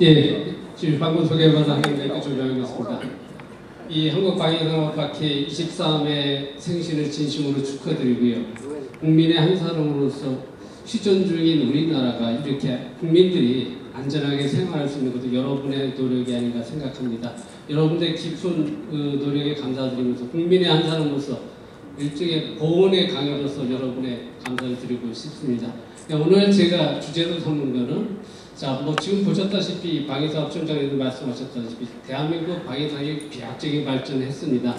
예, 지금 방금 소개받은 한국대학교 조장이었습니다. 이 한국방위산업학회 23회 생신을 진심으로 축하드리고요. 국민의 한 사람으로서 휴전 중인 우리나라가 이렇게 국민들이 안전하게 생활할 수 있는 것도 여러분의 노력이 아닌가 생각합니다. 여러분의 깊은 노력에 감사드리면서 국민의 한 사람으로서 일종의 보훈의 강요로서 여러분의 감사를 드리고 싶습니다. 오늘 제가 주제로 삼은 거는 지금 보셨다시피 방위사업청장님도 말씀하셨다시피 대한민국 방위산업이 비약적인 발전을 했습니다.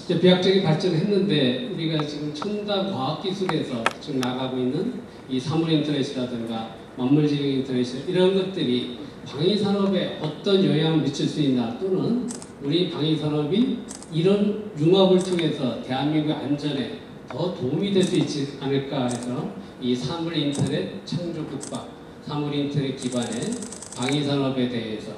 비약적인 발전을 했는데 우리가 지금 첨단 과학기술에서 지금 나가고 있는 이 사물인터넷이라든가 만물지능 인터넷 이런 것들이 방위산업에 어떤 영향을 미칠 수 있나, 또는 우리 방위산업이 이런 융합을 통해서 대한민국 안전에 더 도움이 될 수 있지 않을까 해서 이 사물인터넷 창조국방, 사물인터넷 기반의 방위산업에 대해서,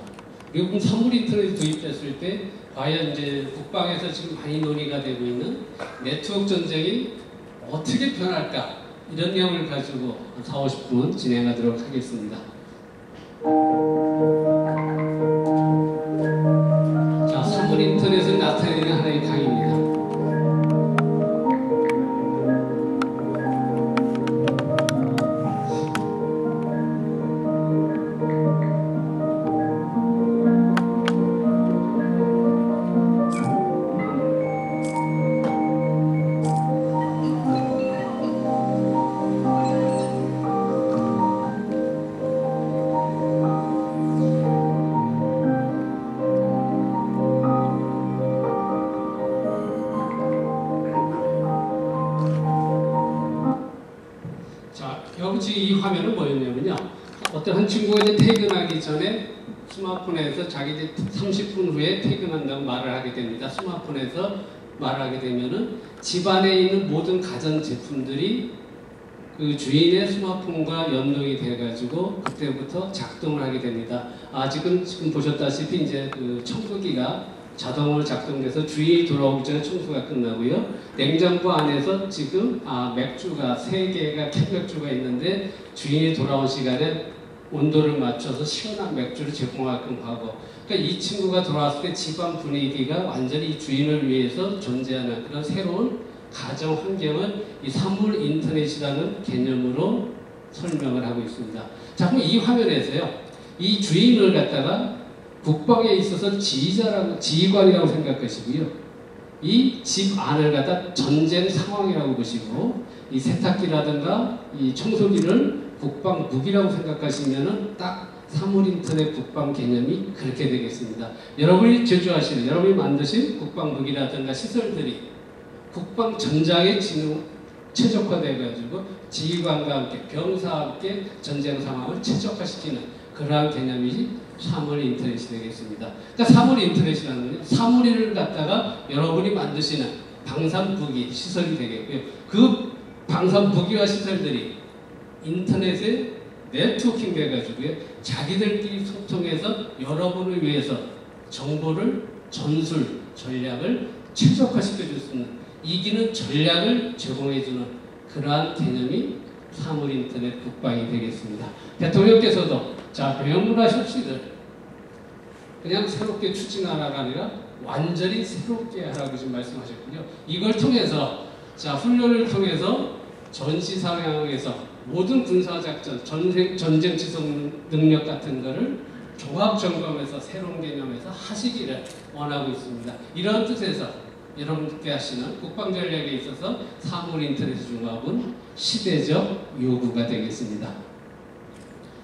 그리고 사물인터넷이 도입됐을 때 과연 이제 국방에서 지금 많이 논의가 되고 있는 네트워크 전쟁이 어떻게 변할까, 이런 내용을 가지고 한 4, 50분 진행하도록 하겠습니다. 자, 사물인터넷을 나타내는 하나의 강의입니다. 이 화면은 뭐였냐면요, 어떤 한 친구가 이제 퇴근하기 전에 스마트폰에서 자기 이제 30분 후에 퇴근한다고 말을 하게 됩니다. 스마트폰에서 말을 하게 되면은 집안에 있는 모든 가전 제품들이 그 주인의 스마트폰과 연동이 돼가지고 그때부터 작동을 하게 됩니다. 지금 보셨다시피 이제 그 청소기가 자동으로 작동돼서 주인이 돌아오기 전에 청소가 끝나고요. 냉장고 안에서 지금 맥주가 3개가 캔맥주가 있는데 주인이 돌아온 시간에 온도를 맞춰서 시원한 맥주를 제공하게끔 하고, 그러니까 이 친구가 돌아왔을 때 집안 분위기가 완전히 주인을 위해서 존재하는 그런 새로운 가정 환경을 이 사물 인터넷이라는 개념으로 설명을 하고 있습니다. 자, 그럼 이 화면에서요, 이 주인을 갖다가 국방에 있어서 지휘관이라고 생각하시고요. 이 집 안을 갖다 전쟁 상황이라고 보시고, 이 세탁기라든가 이 청소기를 국방 무기라고 생각하시면은 딱 사물인터넷 국방 개념이 그렇게 되겠습니다. 여러분이 제조하시는, 여러분이 만드신 국방 무기라든가 시설들이 국방 전장의 진흥 최적화되어가지고 지휘관과 함께, 병사와 함께 전쟁 상황을 최적화시키는 그러한 개념이 사물인터넷이 되겠습니다. 그러니까 사물인터넷이라는 건 사물을 갖다가 여러분이 만드시는 방산부기 시설이 되겠고요. 그 방산부기와 시설들이 인터넷에 네트워킹 돼가지고요, 자기들끼리 소통해서 여러분을 위해서 정보를, 전술, 전략을 최적화시켜줄 수 있는, 이기는 전략을 제공해주는 그러한 개념이 사물인터넷 국방이 되겠습니다. 대통령께서도 명문화 혁신을 그냥 새롭게 추진하라가 아니라 완전히 새롭게 하라고 지금 말씀하셨군요. 이걸 통해서 훈련을 통해서 전시 상황에서 모든 군사작전, 전쟁 지속 능력 같은 거를 종합 점검해서 새로운 개념에서 하시기를 원하고 있습니다. 이런 뜻에서 여러분께 하시는 국방전략에 있어서 사물인터넷 융합은 시대적 요구가 되겠습니다.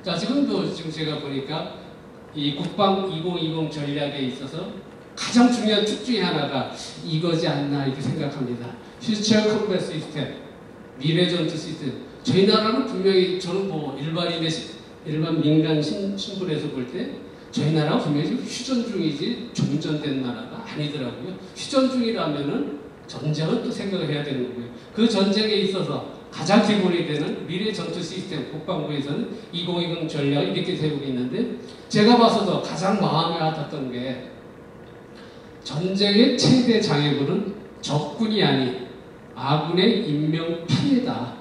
자, 지금 제가 보니까 이 국방 2020 전략에 있어서 가장 중요한 축 중에 하나가 이거지 않나 이렇게 생각합니다. 퓨처 컴뱃 시스템, 미래 전투 시스템. 저희 나라는 분명히, 저는 일반 민간 신분에서 볼 때 저희 나라가 분명히 휴전 중이지 종전된 나라가 아니더라고요. 휴전 중이라면은 전쟁은 또 생각을 해야 되는 거고요. 그 전쟁에 있어서 가장 기본이 되는 미래 전투 시스템, 국방부에서는 2020 전략을 이렇게 세우고 있는데, 제가 봐서도 가장 마음에 와닿았던 게 전쟁의 최대 장애물은 적군이 아닌 아군의 인명 피해다.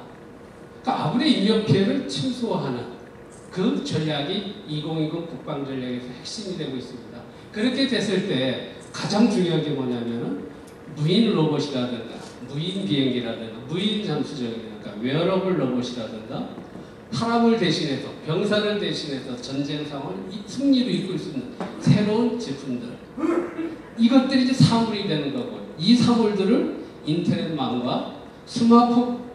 그러니까 아군의 인명 피해를 최소화하는 그 전략이 2020 국방 전략에서 핵심이 되고 있습니다. 그렇게 됐을 때 가장 중요한 게 뭐냐면은 무인 로봇이라든가 무인 비행기라든가 무인 잠수정이라든가 웨어러블 로봇이라든가 사람을 대신해서 병사를 대신해서 전쟁 상황을 승리로 이끌 수 있는 새로운 제품들, 이것들이 이제 사물이 되는 거고, 이 사물들을 인터넷망과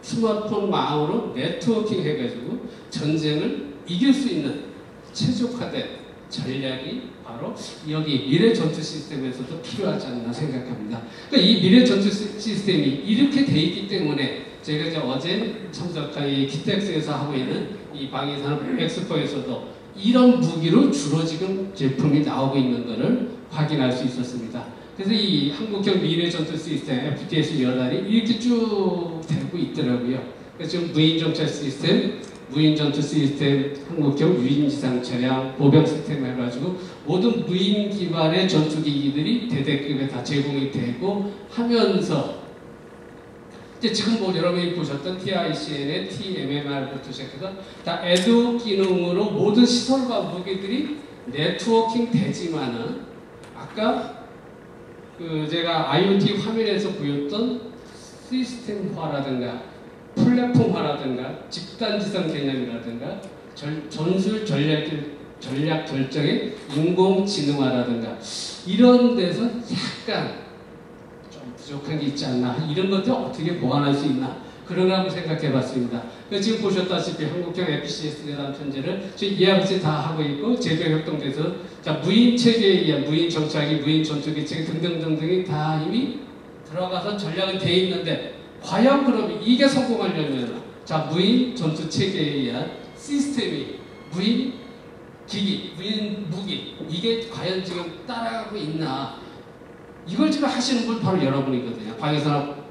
스마트폰망으로 네트워킹 해가지고 전쟁을 이길 수 있는 최적화된 전략이 바로 여기 미래 전투 시스템에서도 필요하지 않나 생각합니다. 그러니까 이 미래 전투 시스템이 이렇게 돼 있기 때문에 제가 이제 어제 참석한 이 기텍스에서 하고 있는 이 방위산업 엑스포에서도 이런 무기로 주로 지금 제품이 나오고 있는 것을 확인할 수 있었습니다. 그래서 이 한국형 미래 전투 시스템 FTS 8알이 이렇게 쭉 되고 있더라고요. 그래서 지금 무인 정찰 시스템, 무인 전투 시스템, 한국형 유인 지상 차량, 보병 시스템 해가지고 모든 무인 기반의 전투기기들이 대대급에 다 제공이 되고 하면서 이제 지금 뭐 여러분이 보셨던 TICN의 TMMR부터 시작해서 다 에드 기능으로 모든 시설과 무기들이 네트워킹 되지만은 아까 그 제가 IoT 화면에서 보였던 시스템화라든가 플랫폼화라든가 집단지성 개념이라든가 전술 전략 결정의 인공지능화라든가 이런 데서 약간 좀 부족한 게 있지 않나, 이런 것들 어떻게 보완할 수 있나 그런 걸 한번 생각해 봤습니다. 지금 보셨다시피 한국형 FCS 내단 편제를 지금 이와 같이 다 하고 있고 제도 협동돼서 자 무인 체계에 의한 무인 정찰기, 무인 전투기 체계 등등등등이 다 이미 들어가서 전략은 돼 있는데 과연 그럼 이게 성공하려면 자 무인 전투 체계에 의한 시스템이 무인 기기, 무인 무기 이게 과연 지금 따라가고 있나, 이걸 지금 하시는 분 바로 여러분이거든요. 방위산업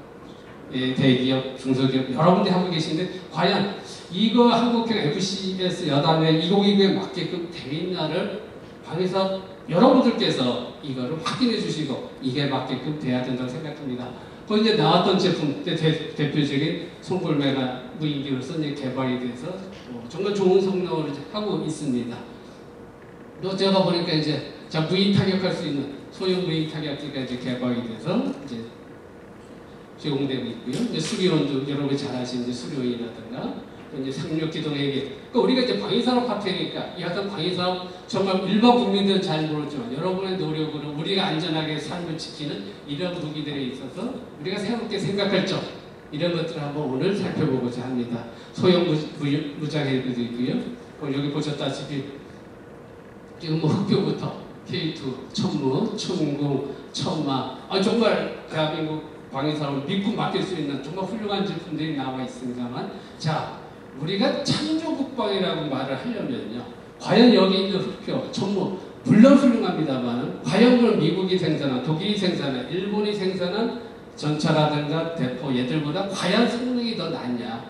대기업, 중소기업 여러분들이 하고 계신데 과연 이거 한국형 FCS 여단의 2020에 맞게끔 돼 있나를 방위사업 여러분들께서 이거를 확인해 주시고 이게 맞게끔 돼야 된다고 생각합니다. 그 이제 나왔던 제품 대표적인 송골매가 무인기로서 이제 개발이 돼서 정말 좋은 성능을 하고 있습니다. 또 제가 보니까 이제 자 무인 타격할 수 있는 소형 무인 타격기가 이제 개발이 돼서 이제 제공되고 있고요. 이제 수리원도 여러분이 잘 아시는 수리원이라든가 이제 상륙 기동 회계. 그러니까 우리가 이제 방위산업 파트니까 이 같은 방위산업 정말 일반 국민들은 잘 모르지만 여러분의 노력으로 우리가 안전하게 삶을 지키는 이런 무기들에 있어서 우리가 새롭게 생각할 점 이런 것들을 한번 오늘 살펴보고자 합니다. 소형 무장 헬기도 있고요. 여기 보셨다시피 지금 뭐 흑표부터 K2, 천무, 천궁, 천마 정말 대한민국 방위산업을 믿고 맡길 수 있는 정말 훌륭한 제품들이 나와 있습니다만 자 우리가 창조국방이라고 말을 하려면요 과연 여기 있는 흑표, 천무 물론 훌륭합니다만 과연 그럼 미국이 생산한, 독일이 생산한, 일본이 생산한 전차라든가 대포 얘들보다 과연 성능이 더 낫냐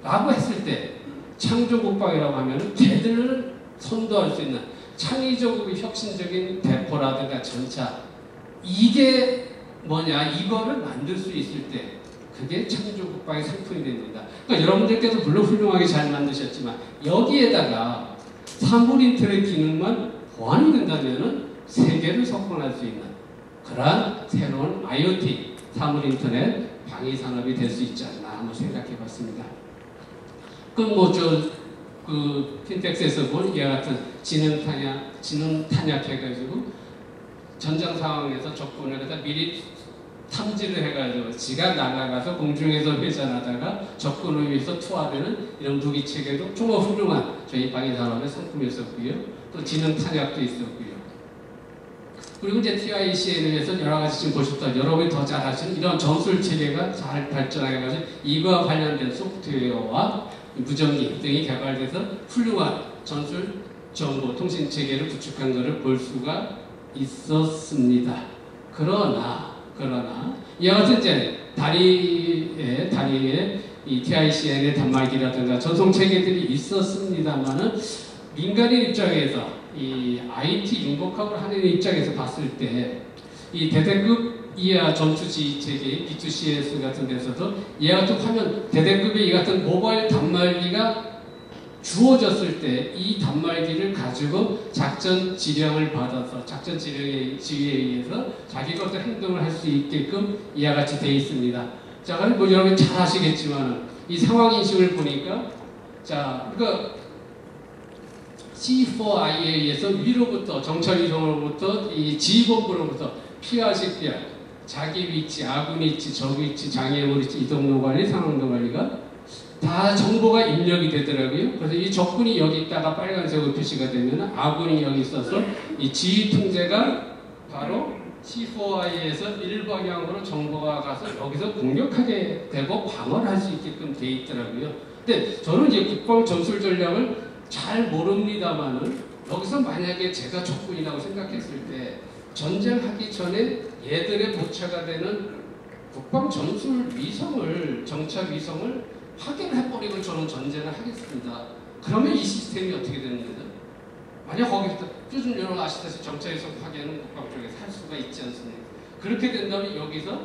라고 했을 때 창조국방이라고 하면 걔들을 선도할 수 있는 창의적이고 혁신적인 대포라든가 전차 이게 뭐냐 이거를 만들 수 있을 때 그게 창조국방의 상품이 됩니다. 그러니까 여러분들께서 물론 훌륭하게 잘 만드셨지만 여기에다가 사물 인터넷 기능만 보완이 된다면 세계를 석권할 수 있는 그러한 새로운 IoT 사물 인터넷 방위 산업이 될 수 있지 않나 한번 생각해 봤습니다. 그럼 그 핀텍스에서 본 이와 같은 지능 탄약 해가지고 전장 상황에서 적군을 갖다 미리 탐지를 해가지고 지가 날아가서 공중에서 회전하다가 적군을 위해서 투하되는 이런 무기 체계도 정말 훌륭한 저희 방위산업의 상품이었었고요. 또 지능 탄약도 있었고요. 그리고 이제 TICN에 의해서 여러 가지 지금 보셨다 여러분이 더 잘 아시는 이런 전술 체계가 잘 발전해가지고 이거와 관련된 소프트웨어와 무전기 등이 개발돼서 훌륭한 전술 정보 통신 체계를 구축한 것을 볼 수가 있었습니다. 그러나 이와 같은 이제 다리에 이 TICN의 단말기라든가 전송 체계들이 있었습니다만은 민간인 입장에서 이 IT 융복합을 하는 입장에서 봤을 때 이 대대급 이하 전투지 체계 B2CS 같은 데서도 이와 같은 화면 대대급의 이 같은 모바일 단말기가 주어졌을 때 이 단말기를 가지고 작전 지령을 받아서 작전 지휘에 의해서 자기가 어떤 행동을 할 수 있게끔 이와 같이 되어 있습니다. 자, 그럼 뭐 여러분 잘 아시겠지만 이 상황 인식을 보니까 자, 그러니까 C4I에 의해서 위로부터 정찰 이동으로부터 이 지휘본부로부터 피하식 피할 자기 위치, 아군 위치, 적 위치, 장애물 위치, 이동로 관리, 상황도 관리가 다 정보가 입력이 되더라고요. 그래서 이 적군이 여기 있다가 빨간색으로 표시가 되면 아군이 여기 있어서 이 지휘 통제가 바로 C4I에서 일방향으로 정보가 가서 여기서 공격하게 되고 방어를 할 수 있게끔 돼 있더라고요. 근데 저는 이제 국방 전술 전략을 잘 모릅니다만은 여기서 만약에 제가 적군이라고 생각했을 때 전쟁하기 전에 얘들의 보차가 되는 국방 전술 위성을 정찰 위성을 확인해버리고 저는 전쟁을 하겠습니다. 그러면 이 시스템이 어떻게 되는 거죠? 만약 거기서 요즘 여러분 아시다시피 정찰 위성 파괴는 국방 쪽에서 할 수가 있지 않습니까? 그렇게 된다면 여기서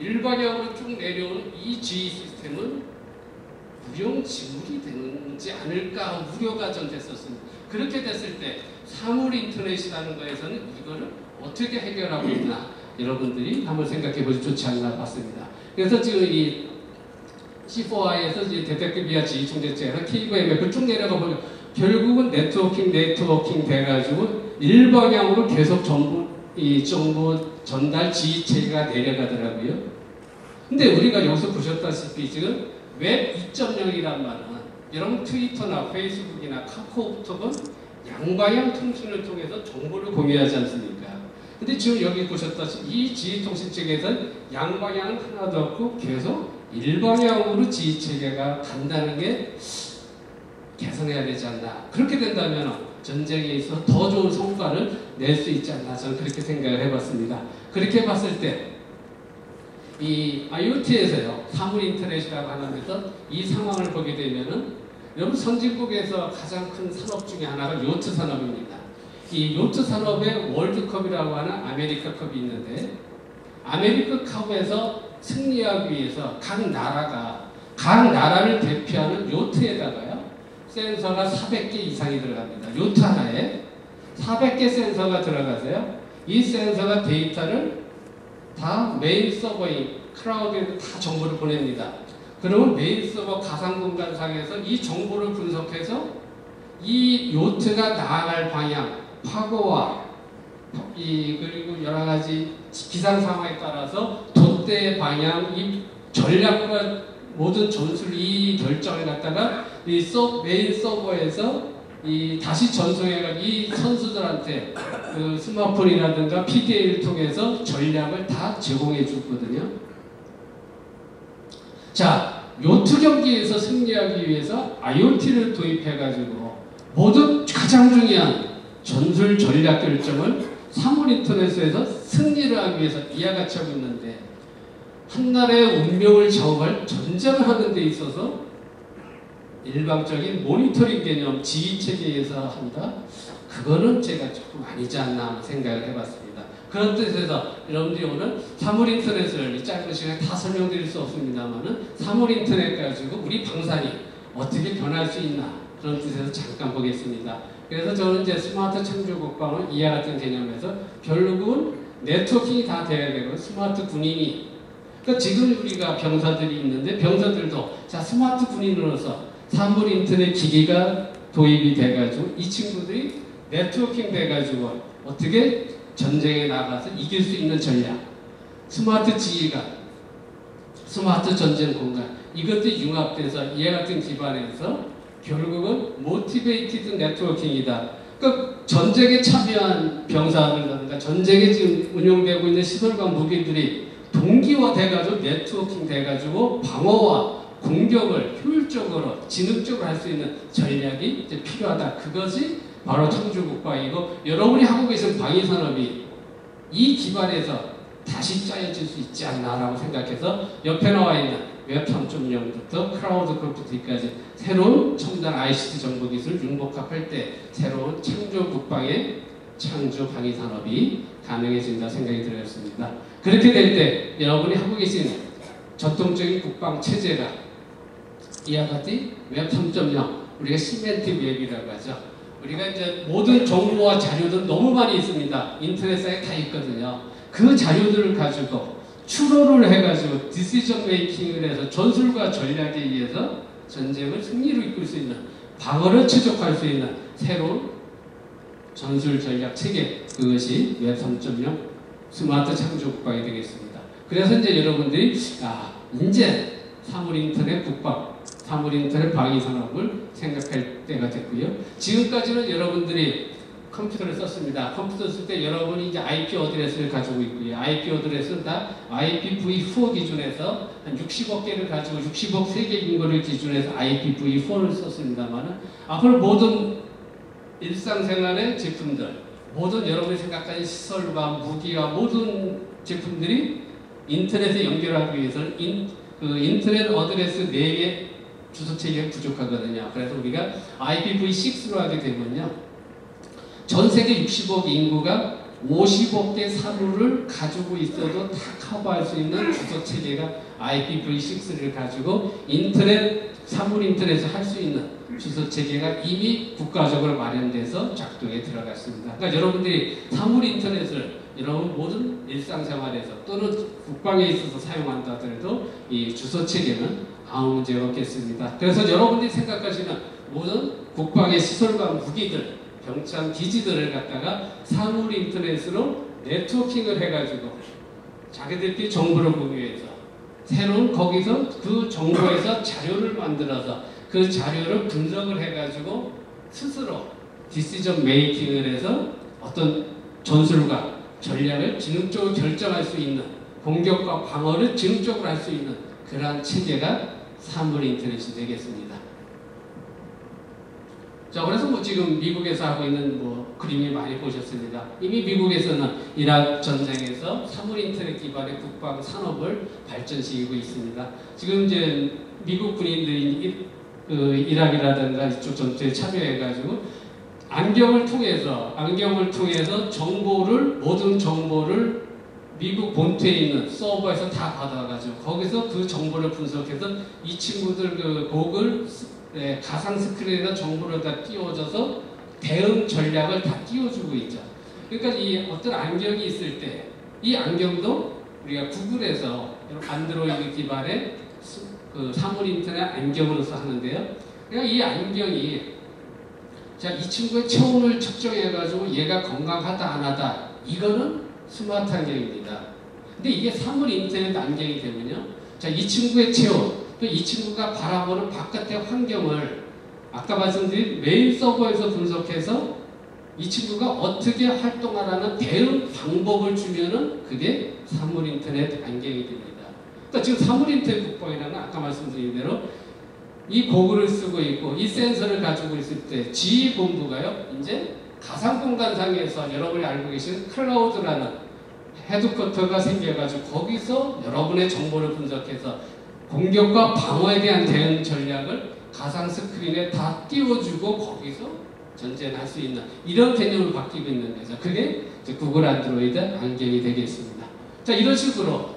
일방향으로 쭉 내려오는 이 지휘 시스템은 무용지물이 되지 않을까 우려가 전 됐었습니다. 그렇게 됐을 때 사물 인터넷이라는 거에서는 이거를 어떻게 해결하고 있나 여러분들이 한번 생각해 보시 좋지 않나 봤습니다. 그래서 지금 이 C4I에서 이제 대택급 이하 지휘 통제체에서 KVM을 쭉 내려가 보면 결국은 네트워킹 돼가지고 일방향으로 계속 정보 전달 지휘체가 내려가더라고요. 근데 우리가 여기서 보셨다시피 지금 웹 2.0이란 말은 여러분 트위터나 페이스북이나 카카오톡은 양방향 통신을 통해서 정보를 공유하지 않습니까? 근데 지금 여기 보셨다시피 이 지휘통신 체계에서는 양방향은 하나도 없고 계속 일방향으로 지휘체계가 간다는 게 개선해야 되지 않나. 그렇게 된다면 전쟁에 있어 더 좋은 성과를 낼 수 있지 않나. 저는 그렇게 생각을 해봤습니다. 그렇게 봤을 때 이 IoT에서요, 사물 인터넷이라고 하면서 이 상황을 보게 되면은 여러분 선진국에서 가장 큰 산업 중에 하나가 요트 산업입니다. 이 요트 산업에 월드컵이라고 하는 아메리카컵이 있는데 아메리카컵에서 승리하기 위해서 각 나라를 대표하는 요트에다가요 센서가 400개 이상이 들어갑니다. 요트 하나에 400개 센서가 들어가서요 이 센서가 데이터를 다 메인 서버인 클라우드에 다 정보를 보냅니다. 그러면 메인 서버 가상 공간상에서 이 정보를 분석해서 이 요트가 나아갈 방향, 파고와 그리고 여러 가지 기상 상황에 따라서 돛대의 방향, 이 전략과 모든 전술 이 결정을 갖다가 이 메인 서버에서 다시 전송해가지고 이 선수들한테 그 스마트폰이라든가 PDA를 통해서 전략을 다 제공해 주거든요. 자, 요트 경기에서 승리하기 위해서 IoT를 도입해가지고 모든 가장 중요한 전술 전략 결정을 사물 인터넷에서 승리를 하기 위해서 이와 같이 하고 있는데 한 나라의 운명을 정할 전쟁을 하는 데 있어서 일방적인 모니터링 개념 지휘체계에서 한다? 그거는 제가 조금 아니지 않나 생각을 해봤습니다. 그런 뜻에서 여러분들이 오늘 사물 인터넷을 이 짧은 시간에 다 설명드릴 수 없습니다만은 사물 인터넷 가지고 우리 방산이 어떻게 변할 수 있나 그런 뜻에서 잠깐 보겠습니다. 그래서 저는 이제 스마트 창조 국방을 이와 같은 개념에서 결국은 네트워킹이 다 돼야 되고 스마트 군인이 그러니까 지금 우리가 병사들이 있는데 병사들도 자 스마트 군인으로서 사물 인터넷 기기가 도입이 돼가지고 이 친구들이 네트워킹 돼가지고 어떻게 전쟁에 나가서 이길 수 있는 전략 스마트 지휘관 스마트 전쟁 공간 이것들이 융합돼서 이와 같은 기반에서 결국은 모티베이티드 네트워킹이다. 그러니까 전쟁에 참여한 병사들이라든가 전쟁에 지금 운용되고 있는 시설과 무기들이 동기화돼가지고 네트워킹 돼가지고 방어와 공격을 효율적으로 지능적으로 할 수 있는 전략이 이제 필요하다. 그것이 바로 창조국방이고 여러분이 하고 계신 방위산업이 이 기반에서 다시 짜여질 수 있지 않나라고 생각해서 옆에 나와 있는 웹 3.0부터 클라우드 컴퓨팅까지 새로운 첨단 ICT 정보기술 융복합할 때 새로운 창조국방의 창조 방위산업이 가능해진다 생각이 들었습니다. 그렇게 될 때 여러분이 하고 계신 전통적인 국방 체제가 이와 같이 웹 3.0 우리가 시멘틱 웹이라고 하죠. 우리가 이제 모든 정보와 자료들 너무 많이 있습니다. 인터넷에 다 있거든요. 그 자료들을 가지고 추론을 해가지고 디시전 메이킹을 해서 전술과 전략에 의해서 전쟁을 승리로 이끌 수 있는, 방어를 최적화할 수 있는 새로운 전술 전략 체계, 그것이 웹 3.0 스마트 창조 국방이 되겠습니다. 그래서 이제 여러분들이 이제 사물 인터넷 국방, 사물 인터넷 방위 산업을 생각할 때가 됐고요. 지금까지는 여러분들이 컴퓨터를 썼습니다. 컴퓨터 쓸 때 여러분이 이제 IP 어드레스를 가지고 있고요. IP 어드레스는 다 IPv4 기준에서 한 60억 개를 가지고 60억 세계 인구를 기준해서 IPv4를 썼습니다만, 앞으로 모든 일상생활의 제품들, 모든 여러분이 생각하는 시설과 무기와 모든 제품들이 인터넷에 연결하기 위해서는 인터넷 어드레스 4개 주소체계가 부족하거든요. 그래서 우리가 IPv6로 하게 되면요, 전 세계 60억 인구가 50억 개 사물을 가지고 있어도 다 커버할 수 있는 주소체계가 IPv6를 가지고 사물 인터넷을 할 수 있는 주소체계가 이미 국가적으로 마련돼서 작동에 들어갔습니다. 그러니까 여러분들이 사물 인터넷을 여러분 모든 일상생활에서 또는 국방에 있어서 사용한다 하더라도 이 주소체계는 아무 문제가 없겠습니다. 그래서 여러분들이 생각하시는 모든 국방의 시설과 무기들, 병참 기지들을 갖다가 사물 인터넷으로 네트워킹을 해가지고 자기들끼리 정보를 공유해서 새로운 거기서 그 정보에서 자료를 만들어서 그 자료를 분석을 해가지고 스스로 디시전 메이킹을 해서 어떤 전술과 전략을 지능적으로 결정할 수 있는, 공격과 방어를 지능적으로 할 수 있는 그러한 체계가 사물 인터넷이 되겠습니다. 자, 그래서 지금 미국에서 하고 있는 그림이 많이 보셨습니다. 이미 미국에서는 이라크 전쟁에서 사물 인터넷 기반의 국방 산업을 발전시키고 있습니다. 지금 이제 미국 군인들이 이라크라든가 이쪽 전투에 참여해가지고 안경을 통해서 모든 정보를 미국 본토에 있는 서버에서 다 받아가지고 거기서 그 정보를 분석해서 이 친구들 가상 스크린에다 정보를 다 띄워줘서 대응 전략을 다 띄워주고 있죠. 그러니까 이 어떤 안경이 있을 때 이 안경도 우리가 구글에서 안드로이드 기반의 사물 인터넷 안경으로서 하는데요. 그러니까 이 안경이 이 친구의 체온을 측정해가지고 얘가 건강하다 안 하다, 이거는 스마트 안경입니다. 근데 이게 사물 인터넷 안경이 되면요, 이 친구의 체온, 이 친구가 바라보는 바깥의 환경을 아까 말씀드린 메인 서버에서 분석해서 이 친구가 어떻게 활동하라는 대응 방법을 주면은 그게 사물 인터넷 안경이 됩니다. 그러니까 지금 사물 인터넷 국방이라는 아까 말씀드린 대로 이 고글을 쓰고 있고 이 센서를 가지고 있을 때 지휘본부가요, 이제 가상공간상에서 여러분이 알고 계신 클라우드라는 헤드쿼터가 생겨가지고 거기서 여러분의 정보를 분석해서 공격과 방어에 대한 대응 전략을 가상 스크린에 다 띄워주고 거기서 전쟁을 할 수 있는 이런 개념을 바뀌고 있는 거죠. 그게 이제 구글 안드로이드 안경이 되겠습니다. 자, 이런 식으로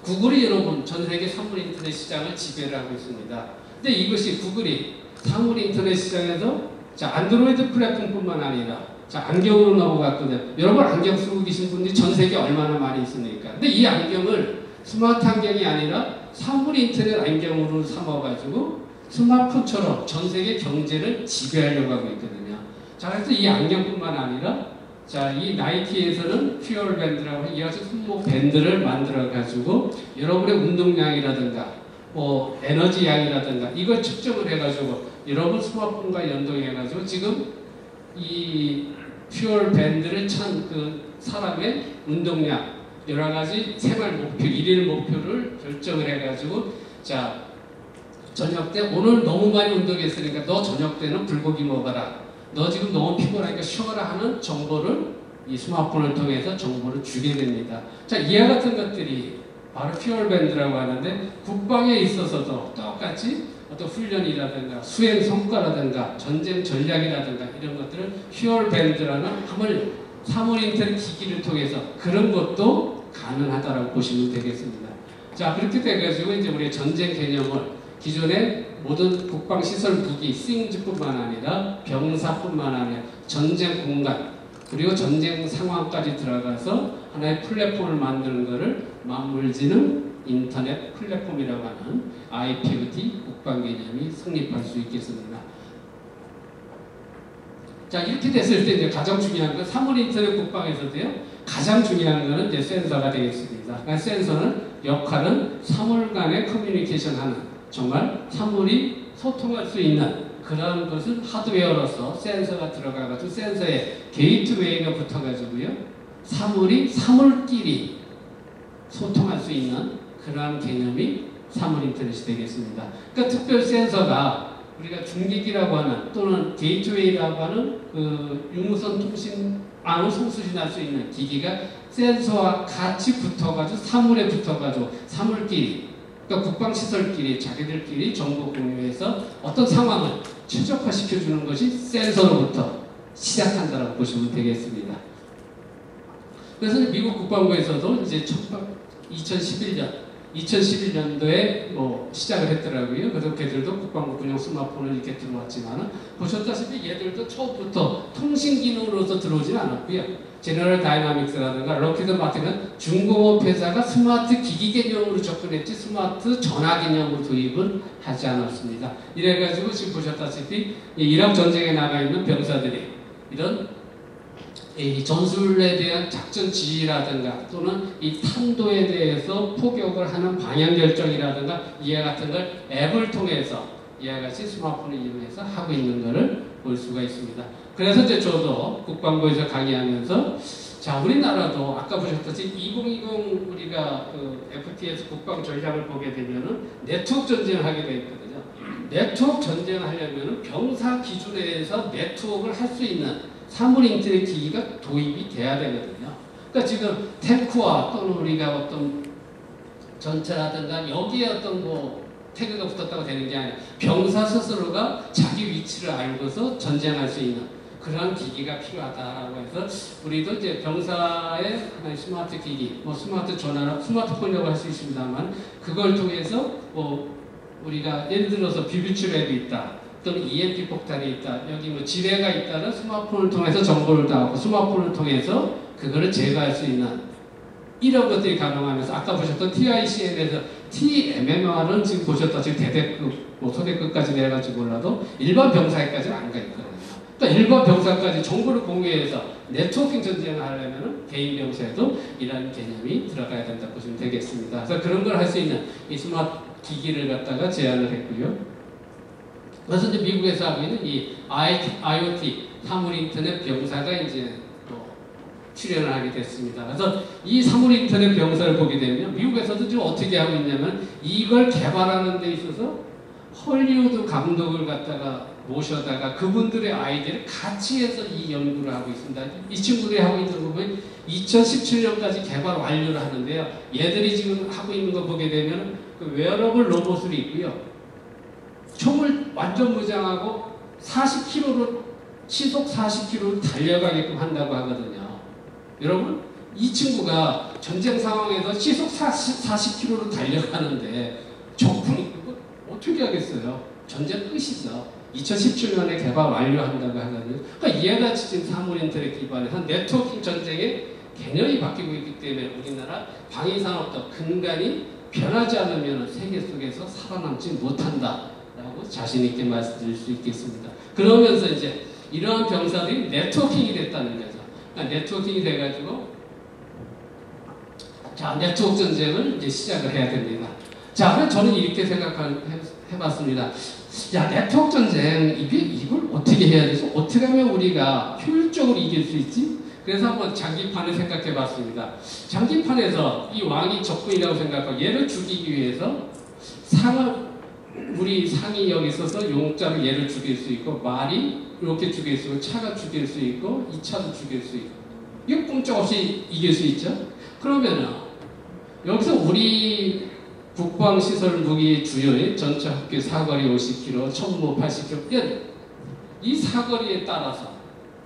구글이 여러분 전 세계 사물 인터넷 시장을 지배를 하고 있습니다. 근데 이것이 구글이 사물 인터넷 시장에서 안드로이드 플랫폼뿐만 아니라 안경으로 넘어갔거든요. 여러분 안경 쓰고 계신 분들이 전 세계에 얼마나 많이 있습니까? 근데 이 안경을 스마트 안경이 아니라 사물 인터넷 안경으로 삼아가지고 스마트폰처럼 전 세계 경제를 지배하려고 하고 있거든요. 자, 그래서 이 안경뿐만 아니라 이 나이키에서는 퓨얼 밴드라고 이와 같이 손목 밴드를 만들어가지고 여러분의 운동량이라든가 에너지 양이라든가 이걸 측정을 해가지고 여러분 스마트폰과 연동해가지고 지금 이 퓨얼 밴드를 찬 그 사람의 운동량, 여러 가지 생활 목표, 일일 목표를 결정을 해가지고 저녁 때 오늘 너무 많이 운동했으니까 너 저녁 때는 불고기 먹어라. 너 지금 너무 피곤하니까 쉬어라 하는 정보를 이 스마트폰을 통해서 정보를 주게 됩니다. 자, 이와 같은 것들이 바로 퓨얼 밴드라고 하는데 국방에 있어서도 똑같이 어떤 훈련이라든가 수행 성과라든가 전쟁 전략이라든가 이런 것들을 퓨얼 밴드라는 사물 인터넷 기기를 통해서 그런 것도 가능하다라고 보시면 되겠습니다. 자, 그렇게 돼가지고 이제 우리 전쟁 개념을 기존에 모든 국방시설 무기, 스윙즈뿐만 아니라 병사뿐만 아니라 전쟁 공간 그리고 전쟁 상황까지 들어가서 하나의 플랫폼을 만드는 것을 맞물지는 인터넷 플랫폼이라고 하는 IPOT 국방 개념이 성립할 수 있겠습니다. 자, 이렇게 됐을 때 이제 가장 중요한 건 사물 인터넷 국방에서도요, 가장 중요한 것은 이제 센서가 되겠습니다. 그러니까 센서는 역할은 사물 간의 커뮤니케이션 하는, 정말 사물이 소통할 수 있는 그런 것은 하드웨어로서 센서가 들어가가지고 센서에 게이트웨이가 붙어가지고요, 사물이 사물끼리 소통할 수 있는 그러한 개념이 사물 인터넷이 되겠습니다. 그러니까 특별 센서가 우리가 중계기라고 하는 또는 게이트웨이라고 하는 그 유무선 통신망을 송수신할 수 있는 기기가 센서와 같이 붙어가지고 사물에 붙어가지고 사물끼리, 그러니까 국방시설끼리 자기들끼리 정보 공유해서 어떤 상황을 최적화시켜주는 것이 센서로부터 시작한다고 보시면 되겠습니다. 그래서 미국 국방부에서도 이제 2011년도에 시작을 했더라고요. 그래서 걔들도 국방부 군용 스마트폰을 이렇게 들어왔지만 보셨다시피 얘들도 처음부터 통신 기능으로서 들어오지는 않았고요. 제너럴 다이나믹스라든가 록히드 마틴은 중공업 회사가 스마트 기기 개념으로 접근했지 스마트 전화 개념으로 도입은 하지 않았습니다. 이래가지고 지금 보셨다시피 이라크 전쟁에 나가 있는 병사들이 이런 이 전술에 대한 작전 지휘라든가 또는 이 탄도에 대해서 포격을 하는 방향 결정이라든가 이와 같은 걸 앱을 통해서 이와 같이 스마트폰을 이용해서 하고 있는 것을 볼 수가 있습니다. 그래서 이제 저도 국방부에서 강의하면서 자, 우리나라도 아까 보셨듯이 2020 우리가 그 FTS 국방 전략을 보게 되면은 네트워크 전쟁을 하게 되어 있거든요. 네트워크 전쟁을 하려면은 병사 기준에서 네트워크를 할 수 있는 사물 인터넷 기기가 도입이 돼야 되거든요. 그러니까 지금 탱크와 또는 우리가 어떤 전차라든가 여기에 어떤 태그가 붙었다고 되는 게 아니라 병사 스스로가 자기 위치를 알고서 전쟁할 수 있는 그런 기기가 필요하다라고 해서 우리도 이제 병사의 스마트 기기, 스마트 전화, 스마트폰이라고 할 수 있습니다만 그걸 통해서 우리가 예를 들어서 비비출앱이 있다. 또는 EMP 폭탄이 있다. 여기 지뢰가 있다는 스마트폰을 통해서 정보를 따고 스마트폰을 통해서 그거를 제거할 수 있는 이런 것들이 가능하면서 아까 보셨던 TICN에서 TMMR은 지금 보셨다시피 대대급, 소대급까지 내려갈지 몰라도 일반 병사에까지는 안 가 있거든요. 그러니까 일반 병사까지 정보를 공유해서 네트워킹 전쟁을 하려면 개인 병사에도 이런 개념이 들어가야 된다고 보시면 되겠습니다. 그래서 그런 걸 할 수 있는 이 스마트 기기를 갖다가 제안을 했고요. 그래서 이제 미국에서 하고 있는 이 IoT, 사물인터넷 병사가 이제 출연을 하게 됐습니다. 그래서 이 사물인터넷 병사를 보게 되면 미국에서도 지금 어떻게 하고 있냐면 이걸 개발하는 데 있어서 헐리우드 감독을 갖다가 모셔다가 그분들의 아이디어를 같이 해서 이 연구를 하고 있습니다. 이 친구들이 하고 있는 거 보면 2017년까지 개발 완료를 하는데요. 얘들이 지금 하고 있는 거 보게 되면 그 웨어러블 로봇을 있고요. 총을 완전 무장하고 40km로 시속 40km로 달려가게끔 한다고 하거든요. 여러분 이 친구가 전쟁 상황에서 시속 40km로 달려가는데 적군이 그거 어떻게 하겠어요? 전쟁 끝이죠. 2017년에 개발 완료한다고 하거든요. 그러니까 얘가 지금 사물인터넷 기반에서 네트워킹 전쟁의 개념이 바뀌고 있기 때문에 우리나라 방위산업도 근간이 변하지 않으면 세계 속에서 살아남지 못한다. 라고 자신있게 말씀드릴 수 있겠습니다. 그러면서 이제 이러한 병사들이 네트워킹이 됐다는 거죠. 그러니까 네트워킹이 돼가지고 자, 네트워크 전쟁을 이제 시작을 해야 됩니다. 자, 그래서 저는 이렇게 해봤습니다. 야, 네트워크 전쟁, 이걸 어떻게 해야 되지? 어떻게 하면 우리가 효율적으로 이길 수 있지? 그래서 한번 장기판을 생각해 봤습니다. 장기판에서 이 왕이 적군이라고 생각하고 얘를 죽이기 위해서 우리 상이 여기 있어서 용자로 얘를 죽일 수 있고 말이 이렇게 죽일 수 있고 차가 죽일 수 있고 이 차도 죽일 수 있고 이거 꼼짝없이 이길 수 있죠? 그러면은 여기서 우리 국방시설 무기 주요의 전차 합계 사거리 50km, 천무 80km 이 사거리에 따라서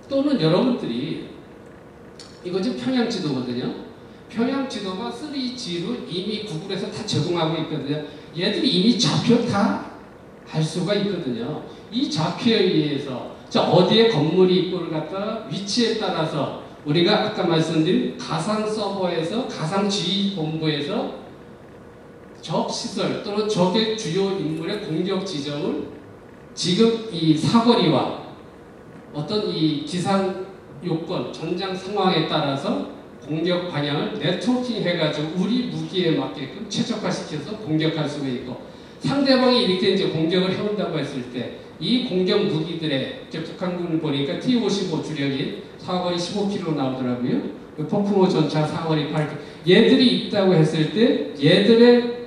또는 여러분들이 이거 지금 평양 지도거든요. 평양 지도가 3G로 이미 구글에서 다 제공하고 있거든요. 얘들이 이미 좌표 다 알 수가 있거든요. 이 좌표에 의해서 자 어디에 건물이 있고를 갖다가 위치에 따라서 우리가 아까 말씀드린 가상 서버에서 가상 지휘 본부에서 적 시설 또는 적의 주요 인물의 공격 지점을 지금 이 사거리와 어떤 이 기상 요건, 전장 상황에 따라서 공격 방향을 네트워킹 해가지고 우리 무기에 맞게끔 최적화시켜서 공격할 수가 있고 상대방이 이렇게 이제 공격을 해온다고 했을 때 이 공격 무기들의 이제 북한군을 보니까 T-55 주력인 사거리 15km 나오더라고요. 폭풍호 전차 사거리 8km. 얘들이 있다고 했을 때 얘들의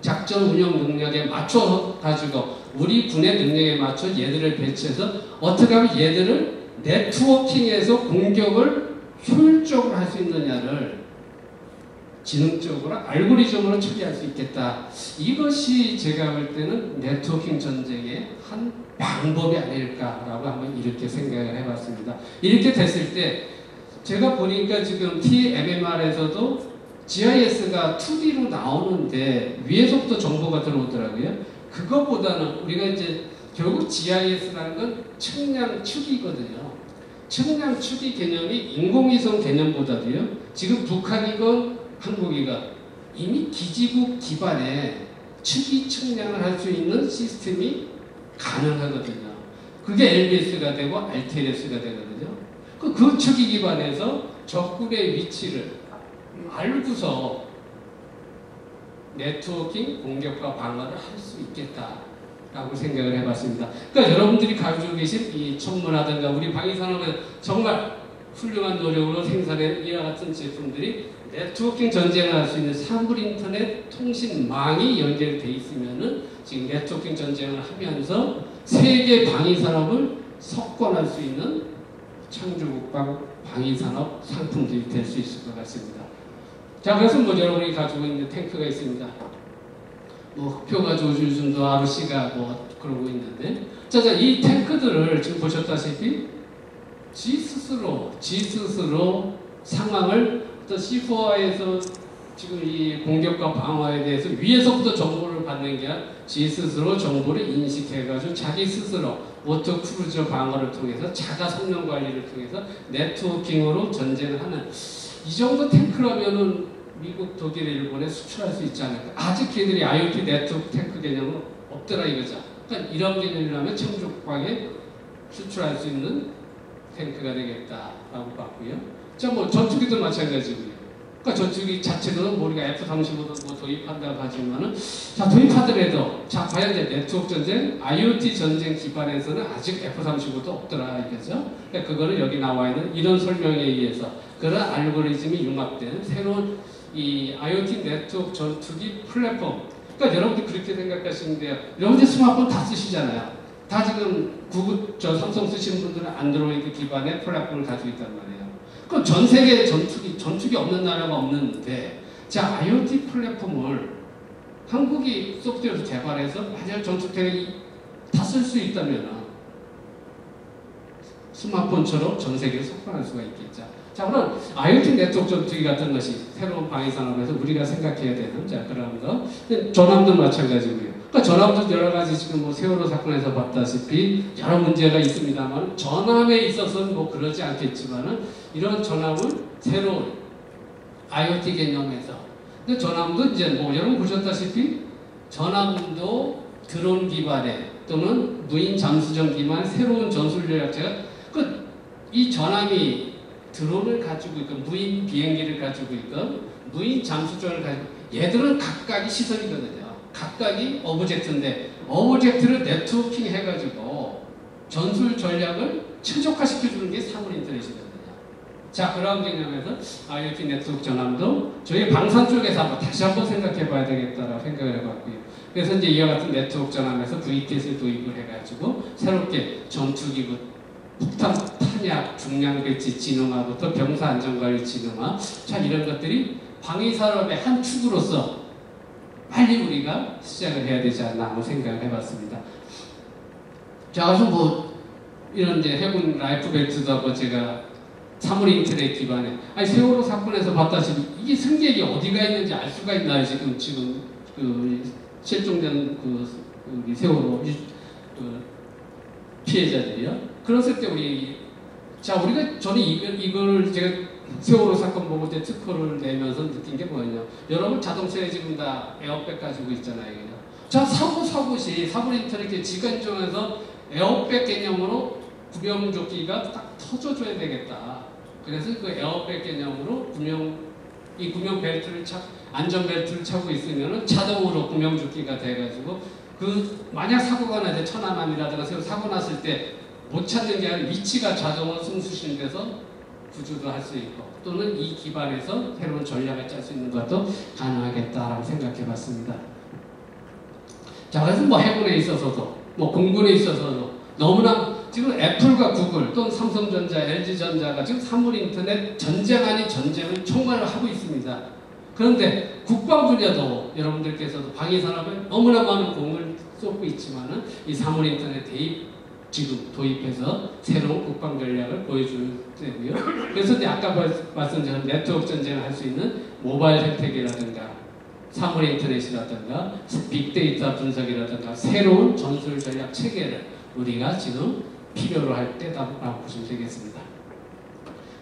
작전 운영 능력에 맞춰 가지고 우리 군의 능력에 맞춰 얘들을 배치해서 어떻게 하면 얘들을 네트워킹에서 공격을 효율적으로 할 수 있느냐를 지능적으로 알고리즘으로 처리할 수 있겠다. 이것이 제가 볼 때는 네트워킹 전쟁의 한 방법이 아닐까라고 한번 이렇게 생각을 해봤습니다. 이렇게 됐을 때 제가 보니까 지금 TMMR에서도 GIS가 2D로 나오는데 위에서부터 정보가 들어오더라고요. 그것보다는 우리가 이제 결국 GIS라는 건 측량 추기거든요. 측량 추기 개념이 인공위성 개념보다도요. 지금 북한이건 한국이건 이미 기지국 기반의 추기 측량을 할 수 있는 시스템이 가능하거든요. 그게 LBS가 되고 RTLS가 되거든요. 그 추기 기반에서 적군의 위치를 알고서 네트워킹 공격과 방어를 할 수 있겠다라고 생각을 해봤습니다. 그러니까 여러분들이 가지고 계신 이 천문하든가 우리 방위산업은 정말 훌륭한 노력으로 생산한 이와 같은 제품들이 네트워킹 전쟁을 할 수 있는 사물 인터넷 통신망이 연결되어 있으면은 지금 네트워킹 전쟁을 하면서 세계 방위산업을 석권할 수 있는 창조국방 방위산업 상품들이 될 수 있을 것 같습니다. 자, 그래서 뭐 여러분이 가지고 있는 탱크가 있습니다. 뭐 흑표가 조준순도 RC가 뭐 그러고 있는데, 자, 이 탱크들을 지금 보셨다시피 지 스스로 상황을 어떤 C4에서 지금 이 공격과 방어에 대해서 위에서부터 정보를 받는 게 아니라 지 스스로 정보를 인식해가지고 자기 스스로 워터 크루저 방어를 통해서 자가 성능 관리를 통해서 네트워킹으로 전쟁을 하는 이 정도 탱크라면은 미국, 독일, 일본에 수출할 수 있지 않을까. 아직 걔들이 IoT 네트워크 탱크 개념은 없더라 이거죠. 그러니까 이런 개념이라면 창조국방에 수출할 수 있는 탱크가 되겠다라고 봤고요. 자, 뭐 전투기도 마찬가지고요. 그러니까 전투기 자체도 우리가 F-35도 뭐 도입한다고 하지만은 자 도입하더라도 자 과연 이제 네트워크 전쟁, IoT 전쟁 기반에서는 아직 F-35도 없더라 이거죠. 그러니까 그거는 여기 나와 있는 이런 설명에 의해서 그런 알고리즘이 융합된 새로운 이 IoT 네트워크 전투기 플랫폼. 그러니까 여러분들 그렇게 생각하시면 돼요. 여러분들 스마트폰 다 쓰시잖아요. 다 지금 삼성 쓰시는 분들은 안드로이드 기반의 플랫폼을 가지고 있단 말이에요. 그럼 전 세계 전투기 없는 나라가 없는데, 자, IoT 플랫폼을 한국이 소프트웨어를 개발해서 만약 전투기이 다 쓸 수 있다면 스마트폰처럼 전 세계에 석권할 수가 있겠죠. 자, 그럼 IoT 네트워크 전투기 같은 것이 새로운 방위산업에서 우리가 생각해야 되는 자 그런 거. 전함도 마찬가지고요. 그러니까 전함도 여러 가지 지금 뭐 세월호 사건에서 봤다시피 여러 문제가 있습니다만 전함에 있어서는 뭐 그러지 않겠지만은 이런 전함을 새로운 IoT 개념에서 근데 전함도 이제 뭐 여러분 보셨다시피 전함도 드론 기반의 또는 무인 잠수정 기반의 새로운 전술전략체가 이 전함이 드론을 가지고 있건 무인 비행기를 가지고 있건 무인 잠수정을 가지고 얘들은 각각이 시설이거든요. 각각이 오브젝트인데 오브젝트를 네트워킹 해가지고 전술 전략을 최적화시켜주는 게 사물 인터넷이거든요. 자, 그런 개념에서 IoT 네트워크 전함도 저희 방산 쪽에서 한번 다시 한번 생각해 봐야 되겠다라고 생각을 해봤고요. 그래서 이제 이와 같은 네트워크 전함에서 VTS를 도입을 해가지고 새롭게 전투기구 폭탄 탄약, 중량 배치 진흥화부터 병사 안전관리 진흥화, 참 이런 것들이 방위산업의 한 축으로서 빨리 우리가 시작을 해야 되지 않나 하고 생각을 해봤습니다. 자, 그래서 뭐 이런 이제 해군 라이프 벨트도 뭐 제가 사물 인터넷 기반에 아니 세월호 사건에서 봤다시피 이게 승객이 어디가 있는지 알 수가 있나요? 지금 그 실종된 그 우리 세월호 피해자들이요. 그랬을 때 저는 이걸 제가 세월호 사건 보고 이제 특허를 내면서 느낀 게 뭐냐. 여러분 자동차에 지금 다 에어백 가지고 있잖아요. 자, 사고 시 사고린터를 지간정에서 에어백 개념으로 구명조끼가 딱 터져줘야 되겠다. 그래서 그 에어백 개념으로 구명 안전벨트를 차고 있으면은 자동으로 구명조끼가 돼가지고 만약 사고가 나서 천안함이라든가 새로 사고 났을 때 못 찾는 게 아니라 위치가 자동으로 승수신돼서 구조도 할 수 있고 또는 이 기반에서 새로운 전략을 짤 수 있는 것도 가능하겠다라고 생각해 봤습니다. 자, 그래서 해군에 있어서도 공군에 있어서도 너무나 지금 애플과 구글 또는 삼성전자, LG전자가 지금 사물인터넷 전쟁 아닌 전쟁을 총괄을 하고 있습니다. 그런데 국방 분야도 여러분들께서도 방위산업에 너무나 많은 공을 쏟고 있지만은 이 사물인터넷 지금 도입해서 새로운 국방 전략을 보여줄 때고요. 그래서 이제 아까 말씀드린 네트워크 전쟁을 할 수 있는 모바일 혜택이라든가 사물인터넷이라든가 빅데이터 분석이라든가 새로운 전술 전략 체계를 우리가 지금 필요로 할 때라고 보시면 되겠습니다.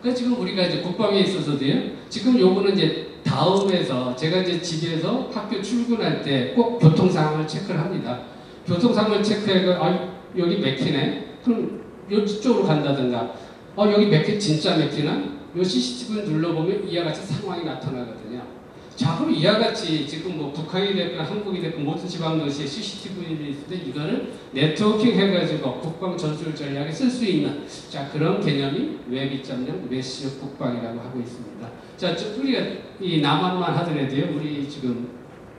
그래서 지금 우리가 이제 국방에 있어서도요. 지금 요거는 이제 다음에서 제가 이제 집에서 학교 출근할 때 꼭 교통 상황을 체크를 합니다. 교통 상황을 체크해가 여기 맥히네. 그럼 이쪽으로 간다든가. 여기 진짜 맥히나? 요 CCTV를 눌러보면 이와 같이 상황이 나타나거든요. 자, 그럼 이와 같이 지금 북한이 됐건 한국이 됐건 모든 지방도시에 CCTV를 있을 때 이거를 네트워킹 해가지고 국방 전술 전략에 쓸 수 있는 그런 개념이 웹 2.0 메시어 국방이라고 하고 있습니다. 자, 우리가 이 남한만 하더라도요, 우리 지금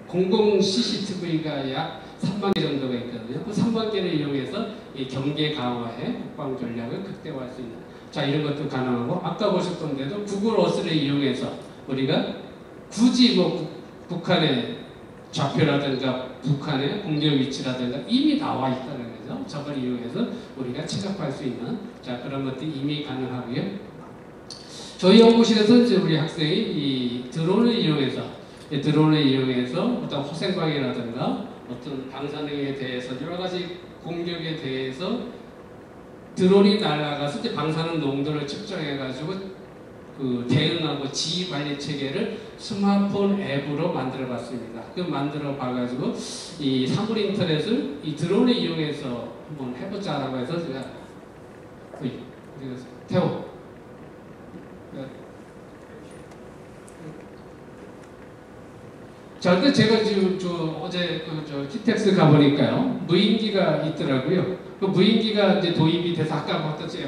공공 CCTV가 약 3만 개 정도가 있거든요. 그 3만 개를 이용해서 이 경계 강화에 국방 전략을 극대화할 수 있는 이런 것도 가능하고 아까 보셨던 데도 구글 어스를 이용해서 우리가 굳이 북한의 좌표라든가 북한의 공격 위치라든가 이미 나와 있다는 거죠. 저걸 이용해서 우리가 최적화할 수 있는 그런 것들이 이미 가능하고요. 저희 연구실에서 이제 우리 학생이 이 드론을 이용해서 어떤 호생방해라든가 어떤 방사능에 대해서 여러 가지 공격에 대해서 드론이 날아가서 이제 방사능 농도를 측정해가지고 대응하고 지휘 관리 체계를 스마트폰 앱으로 만들어 봤습니다. 만들어 봐가지고 이 사물 인터넷을 이 드론을 이용해서 한번 해보자라고 해서 제가 태호 근데 제가 지금 어제 키텍스 가보니까요 무인기가 있더라고요. 그 무인기가 이제 도입이 돼서 아까 봤듯이